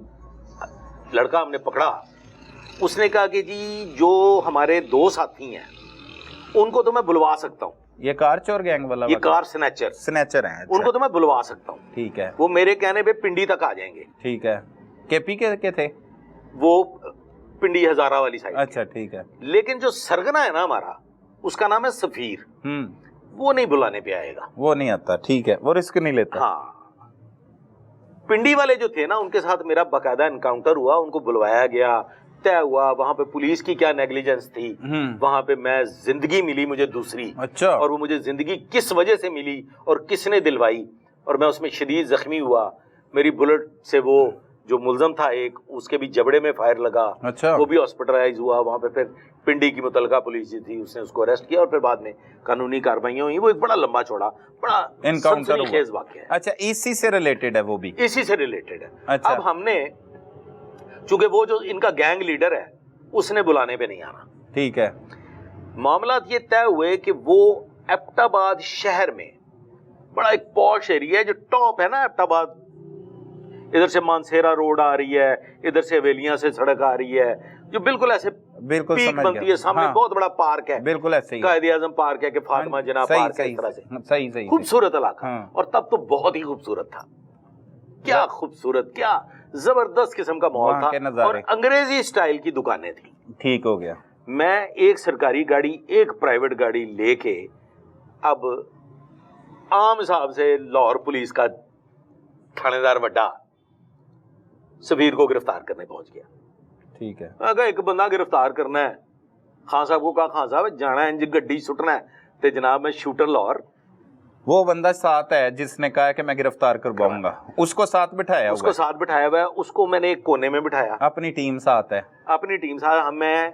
लड़का हमने पकड़ा उसने कहा कि जी जो हमारे 2 साथी हैं उनको तो मैं बुलवा सकता हूँ।
ये कार चोर गैंग वाला?
ये कार स्नैचर
हैं। अच्छा।
उनको तो मैं बुलवा सकता हूँ।
ठीक है।
वो मेरे कहने पे पिंडी तक आ जाएंगे। ठीक
है। केपी के थे
वो? पिंडी हजारा वाली साइड।
अच्छा, ठीक है।
लेकिन जो सरगना है ना हमारा, उसका नाम है सफीर, वो नहीं बुलाने पे आएगा,
वो नहीं आता। ठीक है, वो रिस्क नहीं लेता।
हाँ, पिंडी वाले जो थे ना उनके साथ मेरा बाकायदा एनकाउंटर हुआ, उनको बुलवाया गया, तय हुआ। वहां पे पुलिस की क्या नेग्लिजेंस थी, वहां पे मैं जिंदगी मिली मुझे दूसरी।
अच्छा।
और वो मुझे जिंदगी किस वजह से मिली और किसने दिलवाई, और मैं उसमें शदीद जख्मी हुआ। मेरी बुलेट से वो जो मुलजम था एक, उसके भी जबड़े में फायर लगा।
अच्छा।
वो भी हॉस्पिटलाइज हुआ। वहां पे फिर पिंडी की मुतलका पुलिस जी थी, उसने उसको अरेस्ट किया और फिर बाद में कानूनी कार्रवाइयां हुई। वो एक बड़ा लंबा चौड़ा बड़ा
एनकाउंटर
वाकया है।
अच्छा, इसी से रिलेटेड है? वो भी
इसी से रिलेटेड है।
अच्छा।
अब हमने, चूंकि वो जो इनका गैंग लीडर है उसने बुलाने पे नहीं आना।
ठीक है।
मामला ये तय हुए कि वो एबटाबाद शहर में बड़ा एक पॉश एरिया है जो टॉप है ना एबटाबाद, इधर से मानसेरा रोड आ रही है, इधर से हवेलियां से सड़क आ रही है, जो बिल्कुल ऐसे
बिल्कुल
पीक बनती है। सामने बहुत बड़ा पार्क है,
बिल्कुल ऐसे ही
कायदे आजम पार्क है कि फातिमा जना पार्क है, इस तरह से
सही
खूबसूरत इलाका। और तब तो बहुत ही खूबसूरत था, क्या खूबसूरत, क्या जबरदस्त किस्म का माहौल था, और अंग्रेजी स्टाइल की दुकानें थी।
ठीक हो गया।
मैं एक सरकारी गाड़ी एक प्राइवेट गाड़ी लेके अब आम हिसाब से लाहौर पुलिस का थानेदार वड्डा सफीर को गिरफ्तार करने पहुंच गया।
ठीक है।
अगर एक बंदा गिरफ्तार करना है, खान साहब को कहा खान साहब जाना है, गड्डी सुटना है, तो जनाब मैं शूटर लाहौर।
वो बंदा साथ है जिसने कहा कि मैं गिरफ्तार करवाऊंगा, उसको साथ बिठाया?
उसको साथ बिठाया हुआ है, उसको मैंने एक कोने में बिठाया।
अपनी टीम साथ है? अपनी
टीम साथ, हमें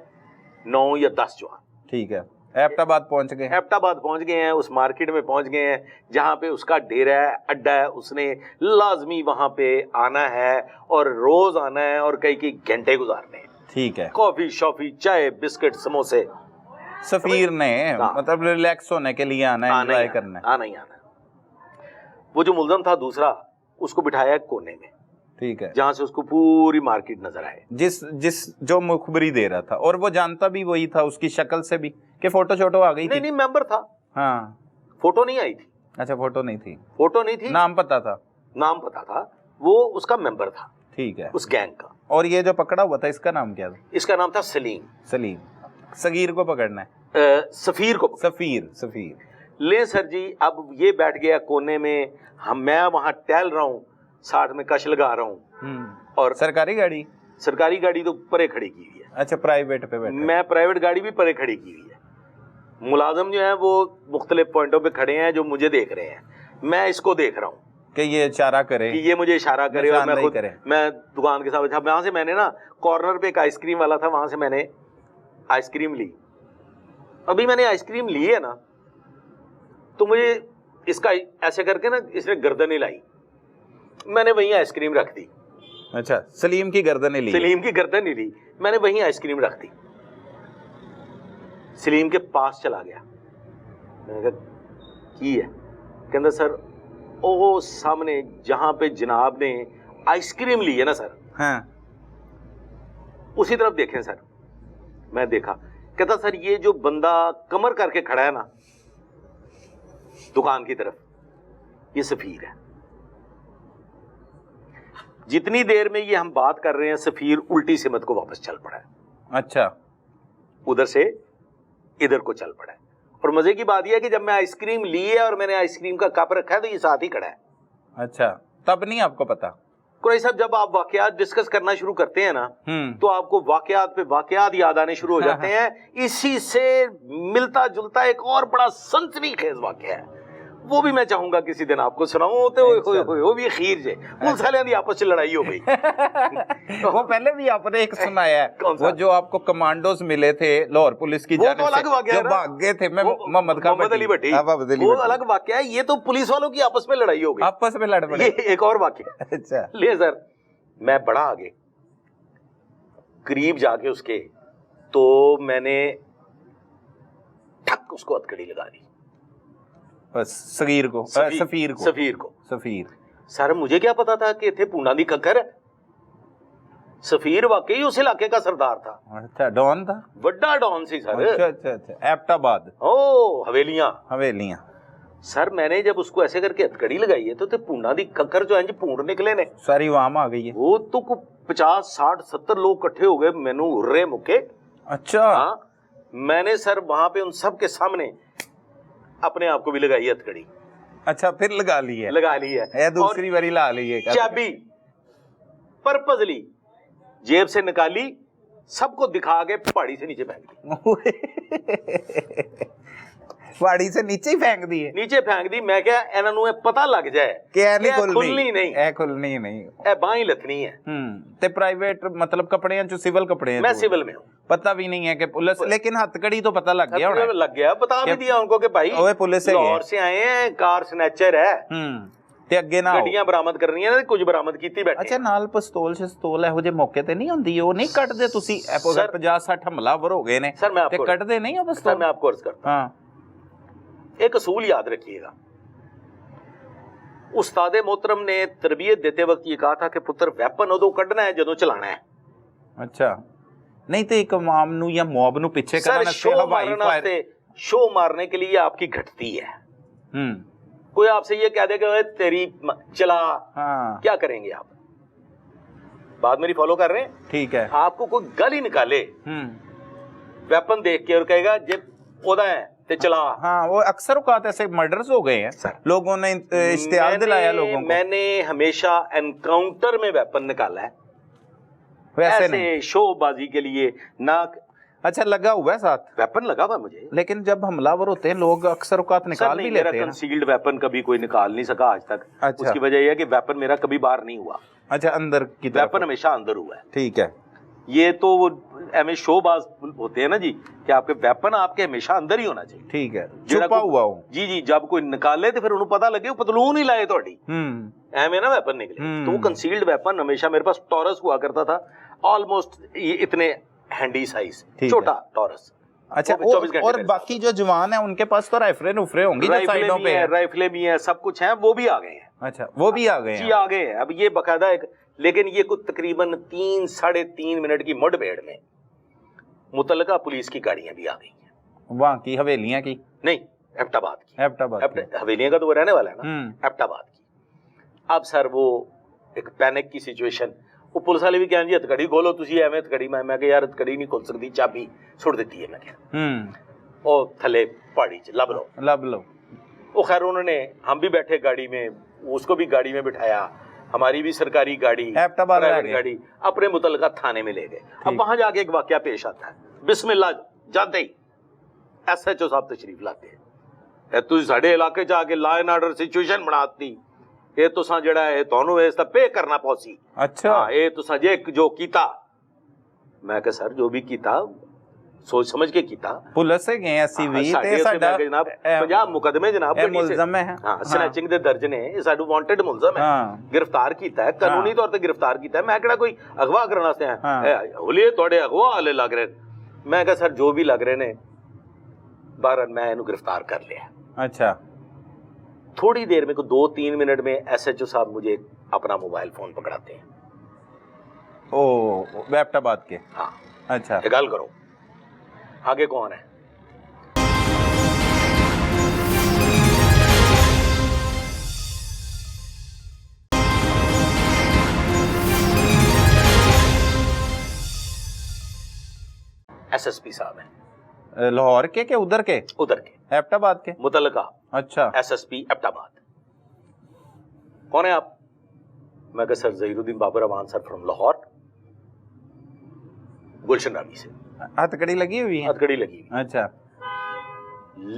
9 या 10 जवान।
ठीक है। एबटाबाद पहुंच गए?
एबटाबाद पहुंच गए हैं, उस मार्केट में पहुंच गए हैं जहां पे उसका डेरा है, अड्डा है। उसने लाजमी वहां पे आना है और रोज आना है और कई घंटे गुजारने हैं। ठीक है। कॉफी शॉफी चाय बिस्किट समोसे।
सफीर ने मतलब रिलैक्स होने के लिए आना है, एंजॉय करना है,
आना ही आना। वो जो मुलजम था दूसरा, उसको बिठाया कोने में।
ठीक है।
जहां से उसको पूरी मार्केट नजर आए,
जिस जो मुखबरी दे रहा था, और वो जानता भी वही था उसकी शक्ल से भी कि फोटो शोटो आ गई थी?
नहीं, मेंबर था।
हाँ,
फोटो नहीं आई थी।
अच्छा, फोटो नहीं थी?
फोटो नहीं थी,
नाम पता था?
नाम पता था, वो उसका मेंबर था।
ठीक है।
उस गैंग का।
और ये जो पकड़ा हुआ था इसका नाम क्या था?
इसका नाम था सलीम।
सगीर को पकड़ना है?
सफीर को।
सफीर।
ले सर जी, अब ये बैठ गया कोने में, मैं वहां टहल रहा हूँ, साथ में कश लगा रहा हूँ। और सरकारी गाड़ी तो परे खड़ी की हुई है।
अच्छा, प्राइवेट पे बैठे?
मैं प्राइवेट गाड़ी भी परे खड़ी की हुई है। मुलाजम जो है वो मुख्तलिफ पॉइंटों पे खड़े हैं जो मुझे देख रहे हैं, मैं इसको देख रहा हूँ
कि ये इशारा करे,
कि ये मुझे इशारा करे, और मैं दुकान के साथ वहां से मैंने ना कॉर्नर पे एक आइसक्रीम वाला था, वहां से मैंने आइसक्रीम ली। अभी मैंने आइसक्रीम ली है ना, तो मुझे इसका ऐसे करके ना इसने गर्दन हिलाई, मैंने वहीं आइसक्रीम रख दी।
अच्छा, सलीम की गर्दन ली,
सलीम की गर्दन नहीं ली, मैंने वहीं आइसक्रीम रख दी। सलीम के पास चला गया, मैंने कहा की है? कहता सर वो सामने जहां पे जनाब ने आइसक्रीम ली है ना सर,
हाँ,
उसी तरफ देखें सर। मैं देखा, कहता सर ये जो बंदा कमर करके खड़ा है ना दुकान की तरफ, ये सफीर है। जितनी देर में ये हम बात कर रहे हैं सफीर उल्टी सिमत को वापस चल पड़ा है।
अच्छा,
उधर से इधर को चल पड़ा है। और मजे की बात यह है कि जब मैं आइसक्रीम ली है और मैंने आइसक्रीम का कप रखा है तो ये साथ ही खड़ा है।
अच्छा, तब नहीं आपको पता?
कुरैशी साहब, जब आप वाकयात डिस्कस करना शुरू करते हैं ना तो आपको वाकयात पे वाकयात याद आने शुरू हो जाते हैं। इसी से मिलता जुलता एक और बड़ा सनसनीखेज वाकया है, वो भी मैं चाहूंगा किसी दिन आपको सुनाऊं। तो वो भी खीर जे पुलिस वालियां दी आपस में लड़ाई हो गई।
वो पहले भी आपने एक सुनाया है,
कौन सा?
वो जो आपको कमांडोज मिले थे लाहौर पुलिस की
वो
जानिब
तो अलग
से,
वाकया है
जो
ना।
भाग गए थे, मैं मोहम्मद
अली भट्टी,
मोहम्मद अली
वो
भट्टी।
अलग वाकया है। ये तो पुलिस वालों की आपस में लड़ाई हो गई,
आपस में लड़ पड़े।
ये एक और वाकया।
अच्छा,
ले सर, मैं बड़ा आगे करीब जाके उसके, तो मैंने ठक उसको हथकड़ी लगा दी।
बस सगीर को, सफीर को, सफीर।
सर मुझे क्या पता था कि इतने पूना दी खक्कर है। सफीर वाकई उस इलाके का सरदार था।
अच्छा, डॉन था,
बड़ा डॉन सी सर।
अच्छा अच्छा अच्छा, एबटाबाद,
ओ हवेलियां। सर मैंने जब उसको ऐसे करके हथकड़ी लगाई है तो पूना दी खक्कर जो है पूंड निकले ने
सारी वाम आ गई है।
वो तो 50 60 70 लोग इकट्ठे हो गए, मैनू उर्रे मुके।
अच्छा,
हाँ, मैंने सर वहां पे उन सब के सामने अपने आप को भी लगाई है हथकड़ी।
अच्छा, फिर लगा ली है, दूसरी बारी ला ली है।
चाबी पर्पसली जेब से निकाली, सबको दिखा के पहाड़ी से नीचे फेंक दी।
पहाड़ी से नीचे ही फेंक दी है?
नीचे फेंक दी। मैं क्या इन्हां नूं पता लग जाए
कि
खुलनी नहीं, ए बाहीं लथनी है।
ते प्राइवेट मतलब कपड़े जो सिविल कपड़े हैं?
मैं सिविल में हूं।
पता भी नहीं है कि पुलिस, लेकिन हथकड़ी तो पता लग गया,
लग गया, बता भी दिया उनको कि भाई
पुलिस
लाहौर से आए हैं, कार स्नैचर है,
ते अगे ना
ਗੱਡੀਆਂ ਬਰਾਮਦ ਕਰਨੀਆਂ ਨੇ, ਕੁਝ ਬਰਾਮਦ ਕੀਤੀ ਬੈਠੇ।
ਅੱਛਾ, ਨਾਲ ਪਿਸਤੌਲ ਸ਼ਸਤੌਲ ਇਹੋ ਜਿਹੇ ਮੌਕੇ ਤੇ ਨਹੀਂ ਹੁੰਦੀ, ਉਹ ਨਹੀਂ ਕੱਢਦੇ ਤੁਸੀਂ? 50 60 ਹਮਲਾਵਰ ਹੋ ਗਏ ਨੇ ਤੇ ਕੱਢਦੇ ਨਹੀਂ ਉਹ ਪਿਸਤੌਲ?
सर मैं आपको अर्ज करता हूं, एक असूल याद रखिएगा। उस्ताद मोहतरम ने तरबियत देते वक्त ये कहा था कि पुत्र वैपन उदों कढ़ना है जदों चलाना है।
अच्छा, नहीं तो एक इमाम नू या मॉब नू पीछे करना,
शो मारने के लिए आपकी घटती है। कोई आपसे ये कह दे कि तेरी चला, हाँ, क्या करेंगे आप? बात मेरी फॉलो कर रहे हैं? ठीक है। आपको कोई गल ही निकाले वेपन देख के और कहेगा जे ओदा है ते चला, हाँ, वो अक्सर औकात ऐसे मर्डर्स हो गए हैं, लोगों ने इश्तिहार दिलाया लोगों को। मैंने हमेशा एनकाउंटर में वेपन निकाला है, वैसे नहीं शोबाजी के लिए ना। अच्छा, लगा हुआ है साथ वेपन, लगा हुआ मुझे, लेकिन जब हमलावर होते हैं लोग अक्सर औकात निकाल भी लेते हैं। कंसील्ड वेपन कभी कोई निकाल नहीं सका आज तक। अच्छा। उसकी वजह यह है कि वेपन मेरा कभी बाहर नहीं हुआ। अच्छा, अंदर की वेपन हमेशा अंदर हुआ है। ठीक है। ये तो वो एम शोबाज होते हैं ना जी, कि आपके वेपन आपके हमेशा अंदर ही होना चाहिए। ठीक है, छुपा हुआ हो। जी जी, जब कोई निकाले तो फिर उन्हें पता लगे पतलून ही लाए थोड़ी एम ना वेपन निकले। तो वो कंसील्ड वेपन हमेशा मेरे पास टॉरस हुआ करता था, ऑलमोस्ट ये इतने हैंडी साइज, छोटा टॉरस। अच्छा, और बाकी जो जवान है उनके पास तो राइफलें उफरे होंगी, साइडों पे राइफलें भी हैं, सब कुछ है, वो भी आ गए हैं। अच्छा, वो भी आ गए हैं? जी आ गए हैं। अब ये बकायदा एक, लेकिन ये कुछ तकरीबन 3 साढ़े 3 मिनट की मुठभेड़ में मुतलका पुलिस की गाड़ियां भी आ गई हैं। वहाँ की हवेलियां की नहीं, एबटाबाद की। हवेलियां का तो वो रहने वाला है ना, एबटाबाद की। अब सर वो एक पैनिक की सिचुएशन, वो पुलिस वाले भी कहें जी हथकड़ी खोलो, तुसी एवें हथकड़ी, मैं कहा यार हथकड़ी नहीं खोल सकती, चाबी सुट देती है। मैं क्या ओ थले पहाड़ी च लब लो। वो खैर उन्होंने, हम भी बैठे गाड़ी में, उसको भी गाड़ी में बिठाया, हमारी भी सरकारी गाड़ी, गाड़ी, अपने मुतलका थाने में ले गए। अब वहां जाके एक वाकया पेश आता है, बिस्मिल्लाह जाते ही SHO साहब तशरीफ लाते हैं, तुझ साडे इलाके जाके लॉ एंड ऑर्डर सिचुएशन बनाती, ये तुसा जड़ा है ਤੁਹਾਨੂੰ ਇਸ ਦਾ पे करना पौसी। अच्छा, ये तुसा जे जो कीता। मैं कहा सर जो भी कीता ਸੋਚ ਸਮਝ ਕੇ ਕੀਤਾ।
ਪੁਲਿਸ ਗਏ ਅਸੀਂ ਵੀ ਤੇ ਸਾਡਾ
ਜਨਾਬ 50 ਮੁਕਦਮੇ ਜਨਾਬ
ਮੁਲਜ਼ਮ ਹੈ।
ਹਾਂ ਸਨੈਚਿੰਗ ਦੇ ਦਰਜ ਨੇ, ਇਹ ਸਾਡੂ ਵਾਂਟਡ ਮੁਲਜ਼ਮ ਹੈ, ਗ੍ਰਿਫਤਾਰ ਕੀਤਾ ਹੈ, ਕਾਨੂੰਨੀ ਤੌਰ ਤੇ ਗ੍ਰਿਫਤਾਰ ਕੀਤਾ ਹੈ। ਮੈਂ ਕਿਹੜਾ ਕੋਈ ਅਗਵਾ ਕਰਨ ਵਾਸਤੇ ਆਇਆ, ਹੋਲੀਏ ਤੁਹਾਡੇ ਅਗਵਾ ਵਾਲੇ ਲੱਗ ਰਹੇ। ਮੈਂ ਕਿਹਾ ਸਰ ਜੋ ਵੀ ਲੱਗ ਰਹੇ ਨੇ ਬਾਹਰ, ਮੈਂ ਇਹਨੂੰ गिरफ्तार कर लिया।
अच्छा,
थोड़ी देर में को 2-3 मिनट में SHO साहब मुझे अपना मोबाइल फोन पकड़ाते हैं।
ओ एबटाबाद के?
हाँ।
अच्छा,
गल करो आगे कौन है? SSP साहब है।
लाहौर के उधर के?
उधर के,
एबटाबाद के
मुतलका।
अच्छा,
SSP एबटाबाद। कौन है आप? मैं कहा sir Zaheeruddin Babar Aman sir from Lahore, Gulshan Ravi से।
हथकड़ी लगी हुई है?
हथकड़ी लगी हुई।
अच्छा,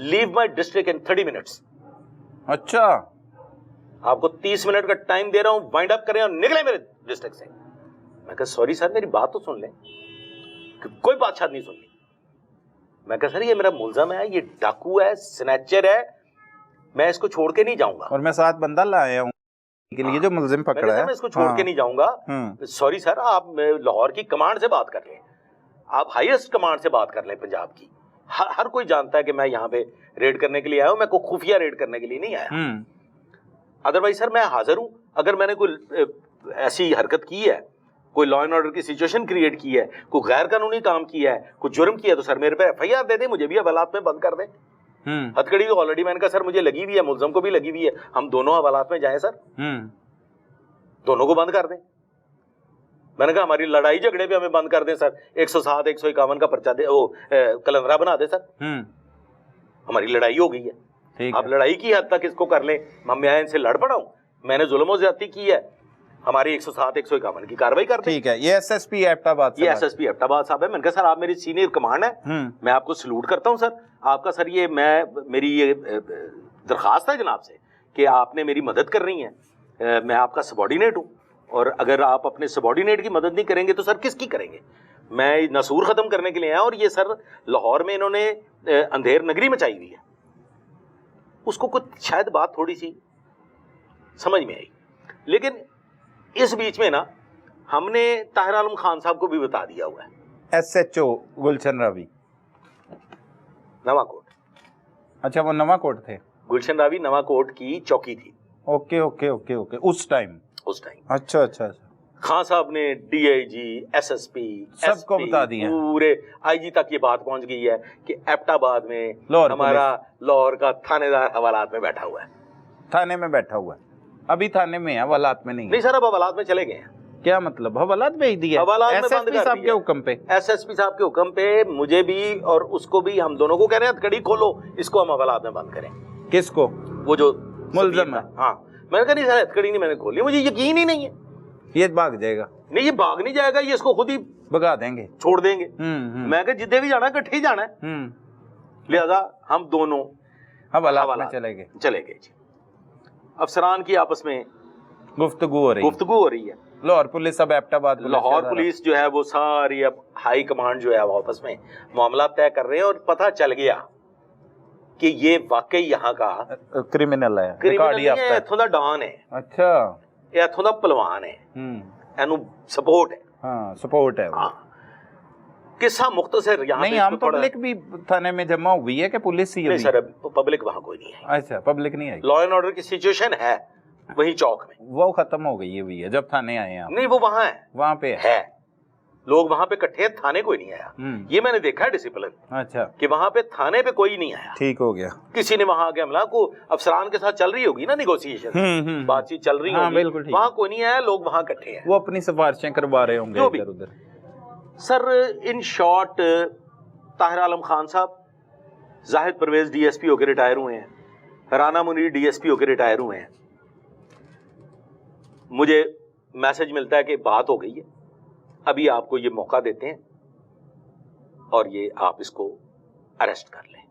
leave my district in 30 minutes.
अच्छा,
आपको 30 मिनट का टाइम दे रहा हूं, वाइंड अप करें और निकले मेरे डिस्ट्रिक्ट से। मैं कहा सॉरी सर मेरी बात तो सुन लें। कोई बात शायद नहीं सुननी। मैं कहा सर ये मेरा मुलजम है, ये डाकू है, स्नैचर है, मैं इसको छोड़ के नहीं जाऊंगा।
और मैं 7 बंदा लाया हूं के लिए जो मुलजिम पकड़ा है,
मैं इसको छोड़ के नहीं जाऊंगा। सॉरी सर आप लाहौर की कमांड से बात कर लें, आप हाईएस्ट कमांड से बात कर लें पंजाब की। हर कोई जानता है कि मैं यहाँ पे रेड करने के लिए आया हूँ, मैं कोई खुफिया रेड करने के लिए नहीं आया। अदरवाइज सर मैं हाजिर हूँ, अगर मैंने कोई ऐसी हरकत की है, कोई लॉ एंड ऑर्डर की सिचुएशन क्रिएट की है, कोई गैर कानूनी काम किया है, कोई जुर्म किया है, तो सर मेरे पे FIR दे दे, मुझे भी हवालात में बंद कर दे। हथकड़ी तो ऑलरेडी मैंने कहा सर मुझे लगी हुई है, मुलजम को भी लगी हुई है, हम दोनों हवालात में जाएं सर, दोनों को बंद कर दें। मैंने कहा हमारी लड़ाई झगड़े पे हमें बंद कर दें सर, 107 151 का पर्चा दे, वो कलंदरा बना दे सर, हमारी लड़ाई हो गई है। अब लड़ाई की हद तक इसको कर लें, मैं इनसे लड़ पड़ा हूं, मैंने जुल्म ज्यादती की है, हमारी 107 151 की कार्रवाई करते हैं।
ठीक है, ये SSP एबटाबाद,
ये SSP एबटाबाद साहब है। मैंने कहा सर आप मेरी सीनियर कमांड है, मैं आपको सलूट करता हूं सर, आपका सर ये मेरी ये दरखास्त है जनाब से कि आपने मेरी मदद कर रही है, मैं आपका सबॉर्डिनेट हूं, और अगर आप अपने सबॉर्डिनेट की मदद नहीं करेंगे तो सर किसकी करेंगे? मैं नसूर खत्म करने के लिए आया, और ये सर लाहौर में इन्होंने अंधेर नगरी मचाई हुई है। उसको कुछ शायद बात थोड़ी सी समझ में आई, लेकिन इस बीच में ना हमने ताहिर आलम खान साहब को भी बता दिया हुआ है।
SHO गुलशन रावी
नवाकोट।
अच्छा, वो नवाकोट थे?
गुलशन रावी नवाकोट की चौकी थी।
ओके ओके ओके ओके, उस टाइम। अच्छा अच्छा अच्छा।
खान साहब ने DIG SSP
सबको बता दिया,
पूरे IG तक ये बात पहुंच गई है कि एबटाबाद में हमारा लाहौर का थानेदार हवालात में बैठा हुआ है।
थाने में बैठा हुआ है? अभी थाने में है, हवालात में नहीं
सर, अब हवालात में चले गए हैं।
क्या मतलब? हवालात भेज दिया?
हवालात में बंद कर
साहब के हुक्म पे?
SSP साहब के हुक्म पे मुझे भी और उसको भी, हम दोनों को कह रहे हैं हथकड़ी खोलो, इसको हम हवालात में बंद करें।
किसको?
वो जो
मुलजम है।
हाँ, मैंने कहा नहीं सर हथकड़ी नहीं मैंने खोली, मुझे यकीन ही नहीं है
ये भाग जाएगा। नहीं,
ये भाग नहीं जाएगा, ये इसको खुद ही
भगा देंगे,
छोड़ देंगे। मैं कहा जिद्दे भी जाना है इकट्ठे ही जाना है, लिहाजा हम दोनों
हवालात में चले
गए जी। अफसरान की आपस में
गुफ्तगू हो रही है।
लाहौर पुलिस अब एबटाबाद, लाहौर पुलिस जो है वो सारी अब हाई कमांड जो है वो आपस में मामला तय कर रहे हैं, और पता चल गया कि ये वाकई यहाँ का
क्रिमिनल है,
इथों दा डॉन है।
अच्छा,
ये इथों दा पहलवान है, एनू सपोर्ट है।
हाँ, सपोर्ट है।
हाँ, किस्सा मुख्तसर यहाँ
नहीं, आम पब्लिक भी थाने में जमा हुई है कि पुलिस ही?
नहीं सर, पब्लिक वहाँ कोई नहीं है।
अच्छा, पब्लिक नहीं है।
लॉ एंड ऑर्डर की सिचुएशन है वही चौक में,
वो खत्म हो गई है जब थाने आए हैं?
नहीं, वो वहाँ है,
वहाँ पे
है, लोग वहाँ पे इकट्ठे, थाने कोई नहीं आया। ये मैंने देखा है डिसिप्लिन।
अच्छा,
कि वहाँ पे थाने पे कोई नहीं आया।
ठीक हो गया।
किसी ने वहाँ आके हमला को, अफसरान के साथ चल रही होगी ना नेगोशिएशन, बातचीत चल रही होगी,
बिल्कुल ठीक।
वहाँ कोई नहीं आया, लोग वहाँ इकट्ठे हैं,
वो अपनी सिफारिशें करवा रहे होंगे इधर उधर।
सर इन शॉर्ट ताहिर आलम खान साहब जाहिद परवेज DSP होकर रिटायर हुए हैं, राना मुनीर DSP होकर रिटायर हुए हैं। मुझे मैसेज मिलता है कि बात हो गई है, अभी आपको ये मौका देते हैं और ये आप इसको अरेस्ट कर लें।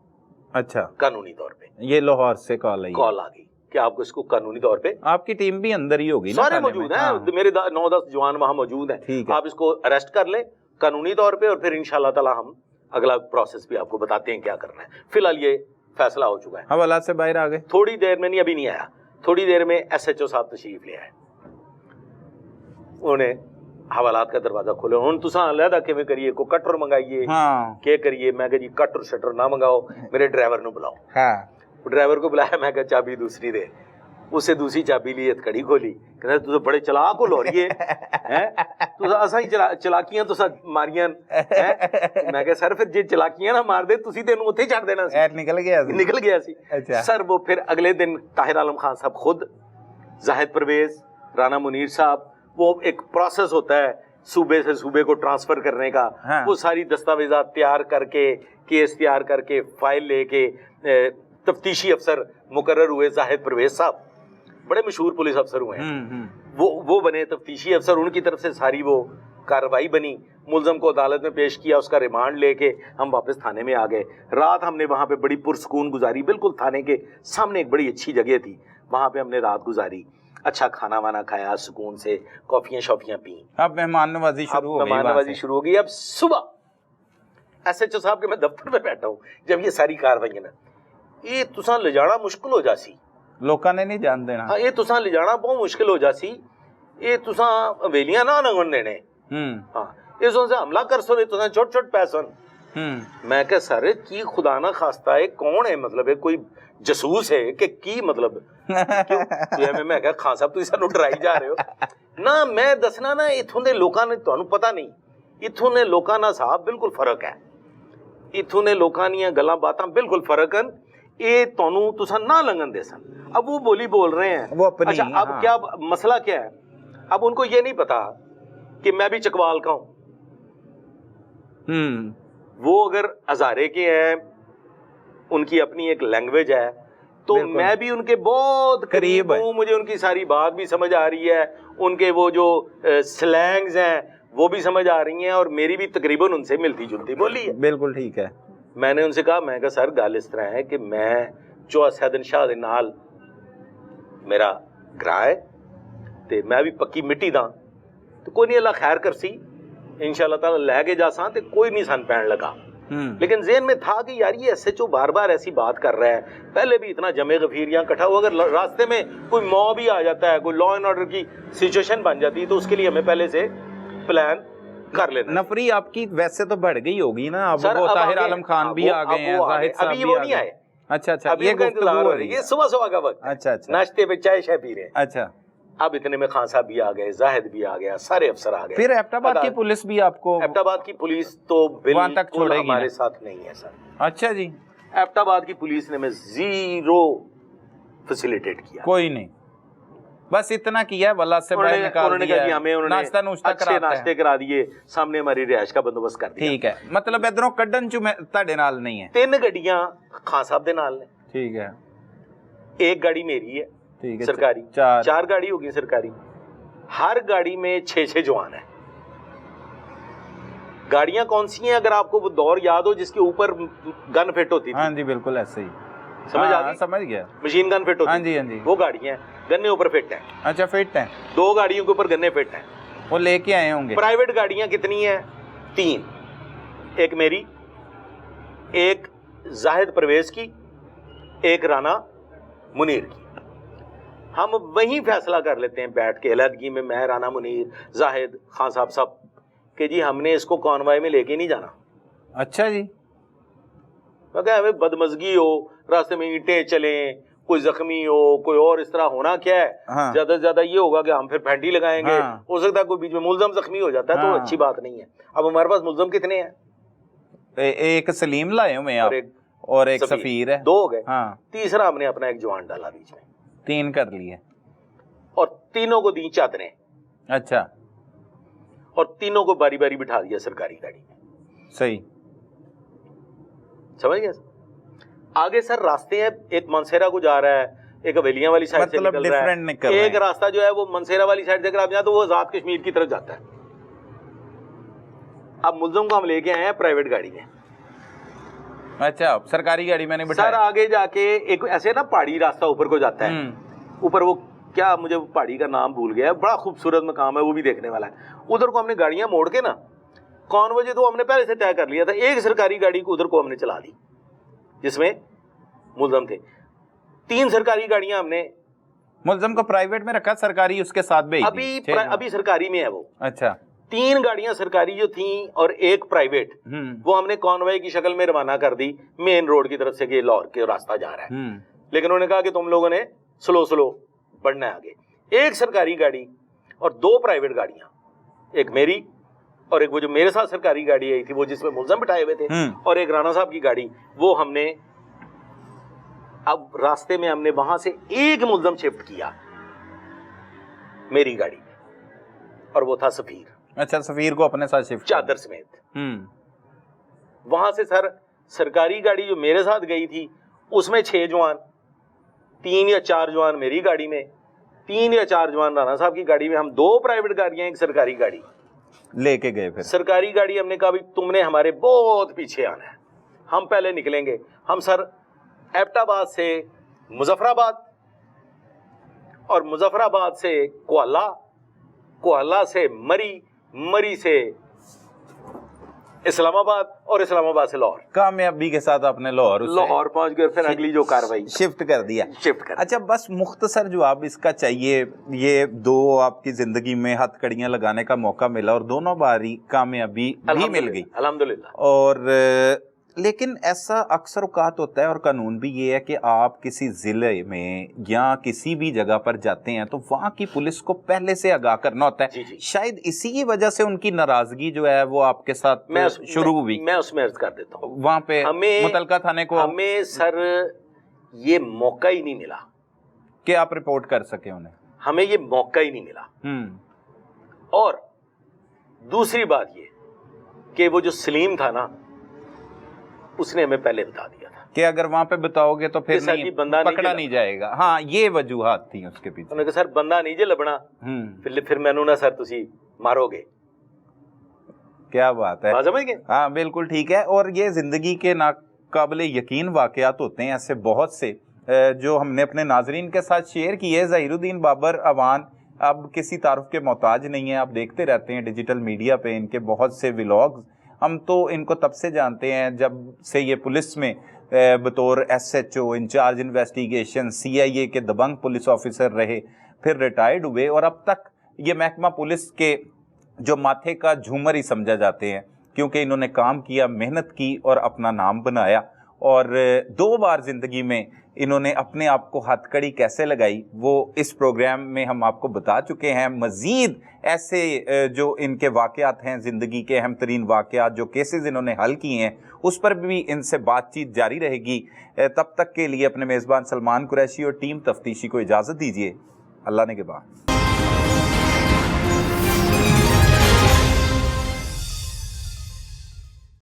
अच्छा,
कानूनी तौर पे? ये
लाहौर से कॉल
आ गई कि आपको इसको कानूनी तौर पे,
आपकी टीम भी अंदर ही होगी,
सारे मौजूद हैं। हाँ। मेरे 9-10 जवान वहां मौजूद हैं। आप इसको अरेस्ट कर लें कानूनी तौर पे, और फिर इंशाल्लाह ताला हम अगला प्रोसेस भी आपको बताते हैं क्या करना है। फिलहाल ये फैसला हो चुका है,
हवालात से बाहर आ गए।
थोड़ी देर में नहीं, अभी नहीं आया, थोड़ी देर में SHO साहब तशरीफ ले आए, उन्हें हवालात का दरवाजा खोले, उन्होंने तुसा अलहदा किवें करिए, को कटर मंगाइए,
हाँ
क्या करिए। मैं कहा जी कटर शटर ना मंगाओ, मेरे ड्राइवर को बुलाओ।
हाँ
ड्राइवर को बुलाया, मैं कहा चाबी दूसरी दे, उससे दूसरी चाबी ली, हथकड़ी खोली, कहता तू तो बड़े चलाक हो लोरिए हैं, तू असा ही चलाकियां तो मारियां हैं। मैं कहा सर फिर जे चलाकियां ना मार दे तुसी तेनू उत्थे छड़ देना सी। निकल गया सी।
अच्छा।
सर वो फिर अगले दिन ताहिर आलम खान साहब खुद, जाहिद परवेज, राना मुनीर साहब, वो एक प्रोसेस होता है सूबे से सूबे को ट्रांसफर करने का,
हाँ।
वो सारी दस्तावेजात तैयार करके, केस तैयार करके, फाइल लेके, तफ्तीशी अफसर मुकर्रर हुए जाहिद परवेज साहब, बड़े मशहूर पुलिस अफसर हुए हैं, वो बने तफ्तीशी अफसर, उनकी तरफ से सारी वो कार्रवाई बनी, मुलजम को अदालत में पेश किया, उसका रिमांड लेके हम वापस थाने में आ गए। रात हमने वहाँ पे बड़ी पुरसकून गुजारी, बिल्कुल थाने के सामने एक बड़ी अच्छी जगह थी, वहाँ पे हमने रात गुजारी, अच्छा खाना वाना खाया, सुकून से कॉफियाँ शॉफियाँ पी।
अब मेहमान नवाजी शुरू हो गई,
मेहमान नवाजी शुरू हो गई। अब सुबह SHO साहब के मैं दफ्तर में बैठा हूँ, जब ये सारी कार्रवाई है ना, ये तुसा ले जाना मुश्किल हो जासी,
लोगों ने नहीं जान देना।
हाँ ये तुसा ले जाना बहुत मुश्किल हो जासी, ये तुसा हवेलियां ना नगन देने, हाँ ये से हमला कर सो, तुसा छोट छोट पैसन। मैं कह सर की खुदा ना खास्ता है, कौन है, मतलब है कोई जसूस है कि की मतलब क्यों? मैं कहा खान साहब तुसी सानू डराई जा रहे हो ना, मैं दसना ना इथों दे लोकां ने, तुहानू पता नहीं इथों ने लोकां नाल साहब बिल्कुल फर्क है, इथों ने लोकां दीयां गल्लां बातां बिल्कुल फर्क हैं, ये तुहानू तुसा ना लंघन दे सन। अब वो बोली बोल रहे हैं
वो अपनी,
अच्छा अब
हाँ।
क्या मसला क्या है, अब उनको ये नहीं पता कि मैं भी चकवाल का हूं, वो अगर हजारे के हैं, उनकी अपनी एक लैंग्वेज है, तो मैं भी उनके बहुत करीब हूँ, मुझे उनकी सारी बात भी समझ आ रही है, उनके वो जो स्लैंग्स हैं वो भी समझ आ रही हैं, और मेरी भी तकरीबन उनसे मिलती जुलती बोली है।
बिल्कुल ठीक है।
मैंने उनसे कहा, मैं कहा सर गल इस तरह है कि मैं जो सैदन शाह दे नाल मेरा ग्राह है, ते मैं भी पक्की मिट्टी दा, तो कोई नहीं अल्लाह खैर करसी, इंशाअल्लाह ताला लैके जासा, ते कोई नहीं सन पैन लगा। लेकिन ज़हन में था कि यार ये SHO बार बार ऐसी बात कर रहा है, पहले भी इतना जमे गफीर यहाँ इकट्ठा हुआ, अगर रास्ते में कोई मॉब भी आ जाता है, कोई लॉ एंड ऑर्डर की सिचुएशन बन जाती है, तो उसके लिए हमें पहले से प्लान कर लेना।
नफरी आपकी वैसे तो बढ़ गई होगी ना, अब वो ताहिर आलम खान भी आ गए हैं, जाहिद साहब भी आ गए। अच्छा अच्छा,
ये इंतजार हो रही है, सुबह सुबह का वक्त।
अच्छा अच्छा,
नाश्ते पे चाय शाय पी रहे हैं।
अच्छा,
अब इतने में खान साहब भी आ गए, जाहिद भी आ गया, सारे अफसर आ गए।
फिर एबटाबाद की पुलिस भी आपको,
एबटाबाद की पुलिस तो बिल्कुल हमारे साथ नहीं है सर।
अच्छा जी,
एबटाबाद की पुलिस ने हमें जीरो फैसिलिटेट किया,
कोई नहीं, बस इतना किया, वल्ला से बाहर निकाल दिया,
हमें उन्होंने
नाश्ता नुश्ता
अच्छे नाश्ते करा दिए, सामने हमारी रिहाइश का बंदोबस्त कर दिया।
ठीक है, मतलब इधरों कड्डन चू ਤੁਹਾਡੇ ਨਾਲ नहीं है।
3 ਗੱਡੀਆਂ खान साहब दे नाल ने,
ठीक है,
एक गाड़ी मेरी है,
ठीक है,
सरकारी, 4 गाड़ी होगी सरकारी, हर गाड़ी में 6-6 जवान है। गाड़ियां कौन सी हैं, अगर आपको वो दौर याद हो जिसके ऊपर गन फिट होती थी?
हाँ जी बिल्कुल ऐसे ही,
समझ आ गई?
समझ गया,
मशीन गन फिट होती,
हाँ जी हाँ जी,
वो गाड़ियां हैं, गन्ने ऊपर फिट है।
अच्छा फिट है,
2 गाड़ियों के ऊपर गन्ने फिट है,
वो लेके आए होंगे।
प्राइवेट गाड़ियां कितनी हैं? 3, एक मेरी, एक जाहिद परवेज की, एक राना मुनीर की। हम वहीं फैसला कर लेते हैं बैठ के अलहदगी में, मैं, राना मुनीर, जाहिद, खान साहब सब, कि जी हमने इसको कॉन्वॉय में लेके नहीं जाना।
अच्छा जी,
मैं कहा हमें बदमजगी हो, रास्ते में ईंटें चलें, कोई जख्मी हो, कोई और इस तरह होना क्या है,
हाँ।
ज्यादा से ज्यादा ये होगा कि हम फिर फैंटी लगाएंगे,
हाँ।
हो सकता है कोई बीच में मुलजम जख्मी हो जाता है,
हाँ।
तो अच्छी बात नहीं है। अब हमारे पास मुलजम कितने हैं?
एक सलीम लाए हुए आप और एक सफीर है,
2 हो गए,
हाँ,
तीसरा हमने अपना एक जवान डाला बीच में,
3 कर लिए,
और तीनों को दी चादरें,
अच्छा,
और तीनों को बारी बारी बिठा दिया सरकारी गाड़ी में।
सही,
समझ गया? आगे सर रास्ते हैं, एक मनसेरा को जा रहा है, एक हवेलियां वाली साइड से
मतलब
निकल रहा है, एक रास्ता जो है वो मनसेरा वाली साइड से अगर आप जाए तो वो आजाद कश्मीर की तरफ जाता है। अब मुलजम को हम लेके आए हैं प्राइवेट गाड़ी में,
अच्छा, सरकारी गाड़ी मैंने बिठाया
सर। आगे जाके एक ऐसे ना पहाड़ी रास्ता ऊपर को जाता है, ऊपर वो क्या, मुझे पहाड़ी का नाम भूल गया, बड़ा खूबसूरत मकाम है, वो भी देखने वाला है। उधर को हमने गाड़ियां मोड़ के ना कॉन्वॉय तो हमने पहले से तय कर लिया था, एक सरकारी गाड़ी को उधर को हमने चला दी जिसमें मुलजम थे। 3 सरकारी गाड़ियां हमने,
मुलजम को प्राइवेट में रखा, सरकारी उसके साथ भेज दी।
अभी सरकारी में है वो।
अच्छा।
3 गाड़ियां सरकारी जो थी और एक प्राइवेट, वो हमने कॉन्वॉय की शक्ल में रवाना कर दी मेन रोड की तरफ से कि लाहौर के रास्ता जा रहा है। लेकिन उन्होंने कहा कि तुम लोगों ने स्लो बढ़ना है आगे। एक सरकारी गाड़ी और 2 प्राइवेट गाड़ियां, एक मेरी और एक वो जो मेरे साथ सरकारी गाड़ी आई थी वो जिसमें मुलजम बिठाए हुए थे, और एक राणा साहब की गाड़ी, वो हमने अब रास्ते में हमने वहां से एक मुलजम शिफ्ट किया मेरी गाड़ी में, और वो था सफीर।
अच्छा, सफीर को अपने साथ शिफ्ट,
चादर समेत। वहां से सर सरकारी गाड़ी जो मेरे साथ गई थी उसमें 6 जवान, 3 या 4 जवान मेरी गाड़ी में, 3 या 4 जवान राणा साहब की गाड़ी में, हम 2 प्राइवेट गाड़ियां, एक सरकारी गाड़ी
लेके गए। फिर सरकारी
गाड़ी हमने कहा भाई तुमने हमारे बहुत पीछे आना है, हम पहले निकलेंगे। हम सर एबटाबाद से मुजफ्फराबाद और मुजफ्फराबाद से कोहला, कोहला से मरी से इस्लामाबाद और इस्लामाबाद से लाहौर।
कामयाबी के साथ आपने लाहौर
पहुंच गए। फिर अगली जो कार्रवाई
शिफ्ट कर दिया। अच्छा, बस मुख्तसर जवाब इसका चाहिए। ये 2 आपकी जिंदगी में हथकड़ियां लगाने का मौका मिला और दोनों बारी कामयाबी भी मिल गई,
अल्हम्दुलिल्लाह।
और लेकिन ऐसा अक्सर औकात होता है, और कानून भी ये है कि आप किसी ज़िले में या किसी भी जगह पर जाते हैं तो वहाँ की पुलिस को पहले से आगाह करना होता है।
जी।
शायद इसी की वजह से उनकी नाराजगी जो है वो आपके साथ शुरू हुई।
मैं उसमें अर्ज कर देता हूँ,
वहाँ पे मुतलका थाने को
हमें सर ये मौका ही नहीं मिला
कि आप रिपोर्ट कर सके उन्हें,
हमें ये मौका ही नहीं मिला। और दूसरी बात ये कि वो जो सलीम था ना, उसने हमें पहले बता दिया था
कि अगर वहां पे बताओगे तो फिर नहीं,
बंदा
पकड़ा नहीं जाएगा। हाँ, ये वजूहात थी उसके पीछे।
उन्होंने कहा सर बंदा नहीं जे लबना, फिर मैनू ना सर तुसी मारोगे।
क्या बात है,
समझ गए?
हाँ बिल्कुल ठीक है। और ये जिंदगी के नाकाबिले यकीन वाकयात होते हैं ऐसे बहुत से, जो हमने अपने नाजरीन के साथ शेयर किए। ज़हीरुद्दीन बाबर अवान अब किसी तारुफ के मोहताज नहीं है, आप देखते रहते हैं डिजिटल मीडिया पे इनके बहुत से व्लॉग्स। हम तो इनको तब से जानते हैं जब से ये पुलिस में बतौर SHO इंचार्ज इन्वेस्टिगेशन CIA के दबंग पुलिस ऑफिसर रहे, फिर रिटायर्ड हुए, और अब तक ये महकमा पुलिस के जो माथे का झूमर ही समझा जाते हैं, क्योंकि इन्होंने काम किया, मेहनत की और अपना नाम बनाया। और 2 बार ज़िंदगी में इन्होंने अपने आप को हथकड़ी कैसे लगाई वो इस प्रोग्राम में हम आपको बता चुके हैं। मज़ीद ऐसे जो इनके वाक़यात हैं, ज़िंदगी के अहम तरीन वाक़यात, जो केसेस इन्होंने हल किए हैं, उस पर भी इनसे बातचीत जारी रहेगी। तब तक के लिए अपने मेज़बान सलमान कुरैशी और टीम तफ्तीशी को इजाज़त दीजिए। अल्लाह ने के बाद।